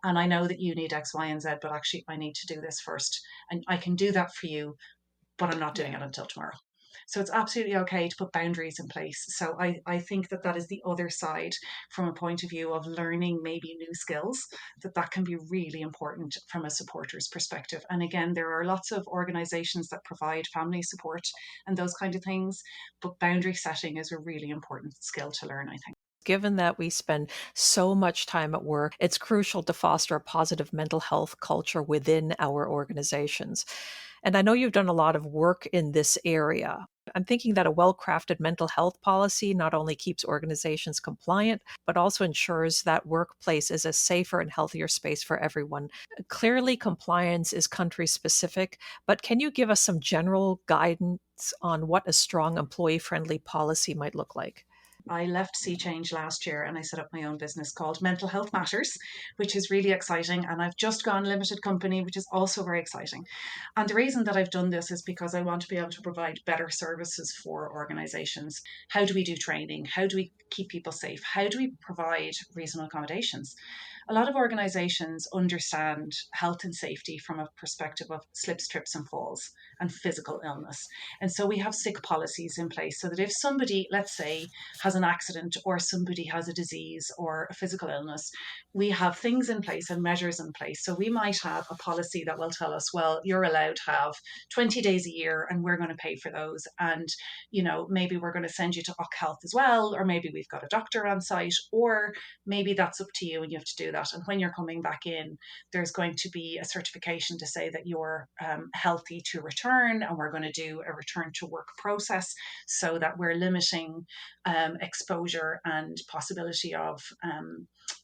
and I know that you need X, Y, and Z, but actually I need to do this first. And I can do that for you, but I'm not doing it until tomorrow. So it's absolutely okay to put boundaries in place. So I think that is the other side, from a point of view of learning maybe new skills, that can be really important from a supporter's perspective. And again, there are lots of organizations that provide family support and those kind of things, but boundary setting is a really important skill to learn, I think. Given that we spend so much time at work, it's crucial to foster a positive mental health culture within our organizations. And I know you've done a lot of work in this area. I'm thinking that a well-crafted mental health policy not only keeps organizations compliant, but also ensures that workplace is a safer and healthier space for everyone. Clearly, compliance is country specific, but can you give us some general guidance on what a strong employee-friendly policy might look like? I left Sea Change last year and I set up my own business called Mental Health Matters, which is really exciting. And I've just gone limited company, which is also very exciting. And the reason that I've done this is because I want to be able to provide better services for organizations. How do we do training? How do we keep people safe? How do we provide reasonable accommodations? a lot of organizations understand health and safety from a perspective of slips, trips, and falls and physical illness. And so we have sick policies in place so that if somebody, let's say, has an accident or somebody has a disease or a physical illness, we have things in place and measures in place. So we might have a policy that will tell us, well, you're allowed to have 20 days a year and we're going to pay for those. And, maybe we're going to send you to Uck Health as well, or maybe we've got a doctor on site, or maybe that's up to you and you have to do that. And when you're coming back in, there's going to be a certification to say that you're healthy to return, and we're going to do a return to work process so that we're limiting exposure and possibility of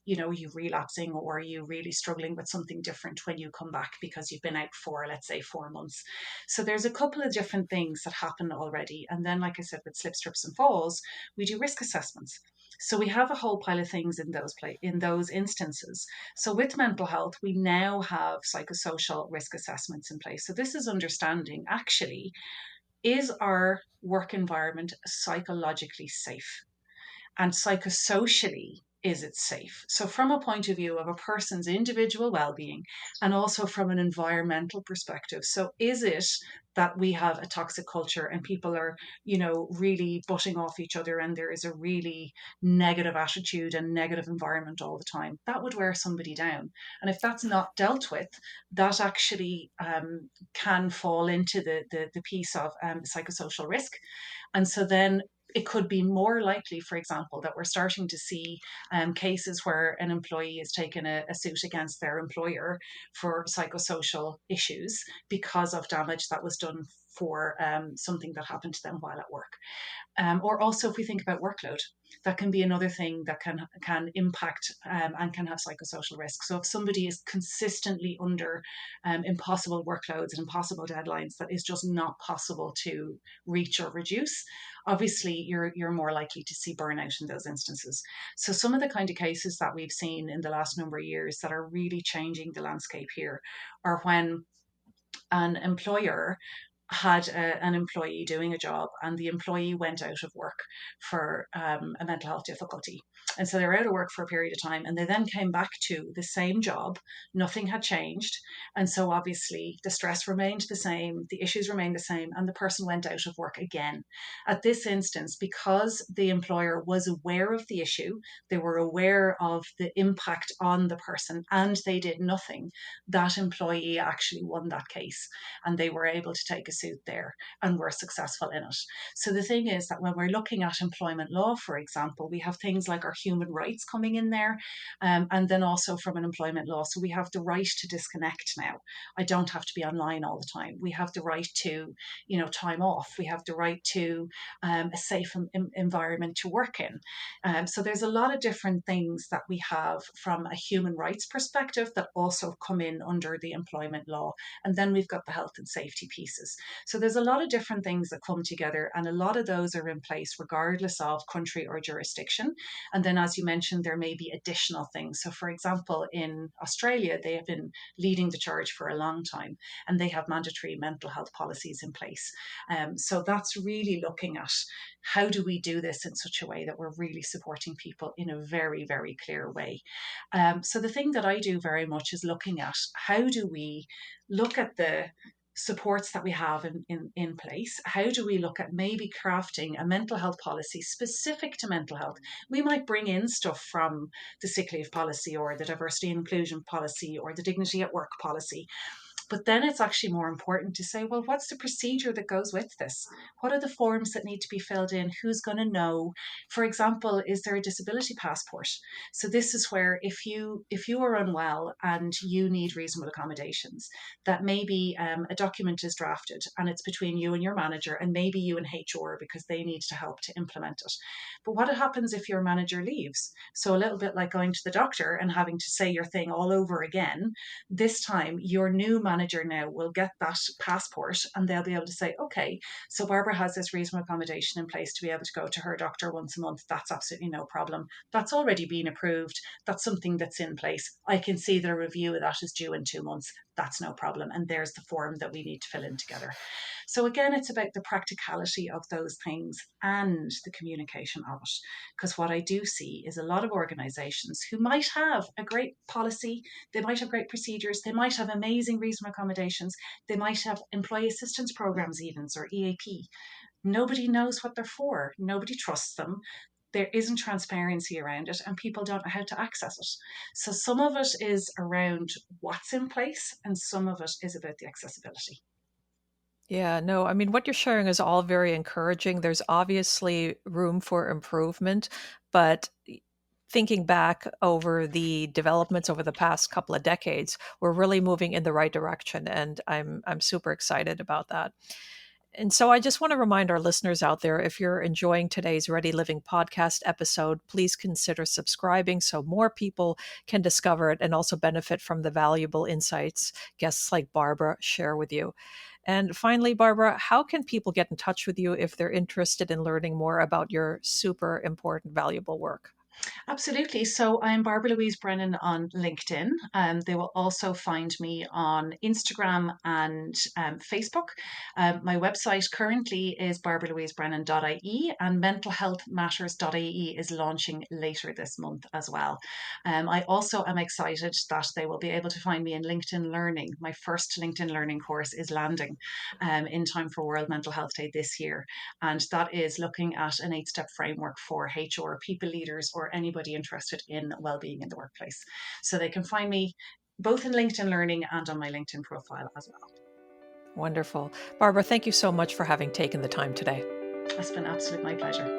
you relapsing or you really struggling with something different when you come back because you've been out for, let's say, 4 months. So there's a couple of different things that happen already. And then, like I said, with slips, trips, and falls, we do risk assessments. So we have a whole pile of things in those instances. So with mental health, we now have psychosocial risk assessments in place. So this is understanding, actually, is our work environment psychologically safe? And psychosocially, is it safe? So, from a point of view of a person's individual well being and also from an environmental perspective. So, is it that we have a toxic culture and people are, really butting off each other and there is a really negative attitude and negative environment all the time? That would wear somebody down. And if that's not dealt with, that actually can fall into the piece of psychosocial risk. And so then it could be more likely, for example, that we're starting to see cases where an employee has taken a suit against their employer for psychosocial issues because of damage that was done for something that happened to them while at work. Or also, if we think about workload, that can be another thing that can impact and can have psychosocial risk. So if somebody is consistently under impossible workloads and impossible deadlines that is just not possible to reach or reduce, obviously you're more likely to see burnout in those instances. So some of the kind of cases that we've seen in the last number of years that are really changing the landscape here are when an employer had an employee doing a job and the employee went out of work for a mental health difficulty. And so they were out of work for a period of time and they then came back to the same job. Nothing had changed. And so obviously the stress remained the same, the issues remained the same, and the person went out of work again. At this instance, because the employer was aware of the issue, they were aware of the impact on the person, and they did nothing, that employee actually won that case and they were able to take a suit there and were successful in it. So the thing is that when we're looking at employment law, for example, we have things like our human rights coming in there, and then also from an employment law. So we have the right to disconnect now. I don't have to be online all the time. We have the right to, time off. We have the right to a safe environment to work in. So there's a lot of different things that we have from a human rights perspective that also come in under the employment law. And then we've got the health and safety pieces. So there's a lot of different things that come together, and a lot of those are in place regardless of country or jurisdiction. And then, as you mentioned, there may be additional things. So, for example, in Australia, they have been leading the charge for a long time, and they have mandatory mental health policies in place. So that's really looking at how do we do this in such a way that we're really supporting people in a very, very clear way. So the thing that I do very much is looking at how do we look at the supports that we have in place. How do we look at maybe crafting a mental health policy specific to mental health? We might bring in stuff from the sick leave policy or the diversity and inclusion policy or the dignity at work policy. But then it's actually more important to say, well, what's the procedure that goes with this? What are the forms that need to be filled in? Who's going to know? For example, is there a disability passport? So this is where if you are unwell and you need reasonable accommodations, that maybe a document is drafted and it's between you and your manager and maybe you and HR because they need to help to implement it. But what happens if your manager leaves? So a little bit like going to the doctor and having to say your thing all over again. This time, your new manager now will get that passport and they'll be able to say, okay, so Barbara has this reasonable accommodation in place to be able to go to her doctor once a month. That's absolutely no problem. That's already been approved. That's something that's in place. I can see that a review of that is due in 2 months. that's no problem. And there's the form that we need to fill in together. So again, it's about the practicality of those things and the communication of it. Because what I do see is a lot of organizations who might have a great policy, they might have great procedures, they might have amazing reasonable accommodations, they might have employee assistance programs, even, or EAP. Nobody knows what they're for, nobody trusts them. There isn't transparency around it, and people don't know how to access it. So some of it is around what's in place, and some of it is about the accessibility. Yeah, no, I mean, what you're sharing is all very encouraging. There's obviously room for improvement, but thinking back over the developments over the past couple of decades, we're really moving in the right direction, and I'm super excited about that. And so I just want to remind our listeners out there, if you're enjoying today's Ready Living podcast episode, please consider subscribing so more people can discover it and also benefit from the valuable insights guests like Barbara share with you. And finally, Barbara, how can people get in touch with you if they're interested in learning more about your super important, valuable work? Absolutely. So I'm Barbara Louise Brennan on LinkedIn. They will also find me on Instagram and Facebook. My website currently is barbaralouisebrennan.ie, and mentalhealthmatters.ie is launching later this month as well. I also am excited that they will be able to find me in LinkedIn Learning. My first LinkedIn Learning course is landing in time for World Mental Health Day this year. And that is looking at an 8-step framework for HR, people leaders, or anybody interested in well-being in the workplace. So they can find me both in LinkedIn Learning and on my LinkedIn profile as well. Wonderful. Barbara, thank you so much for having taken the time today. It's been absolutely my pleasure.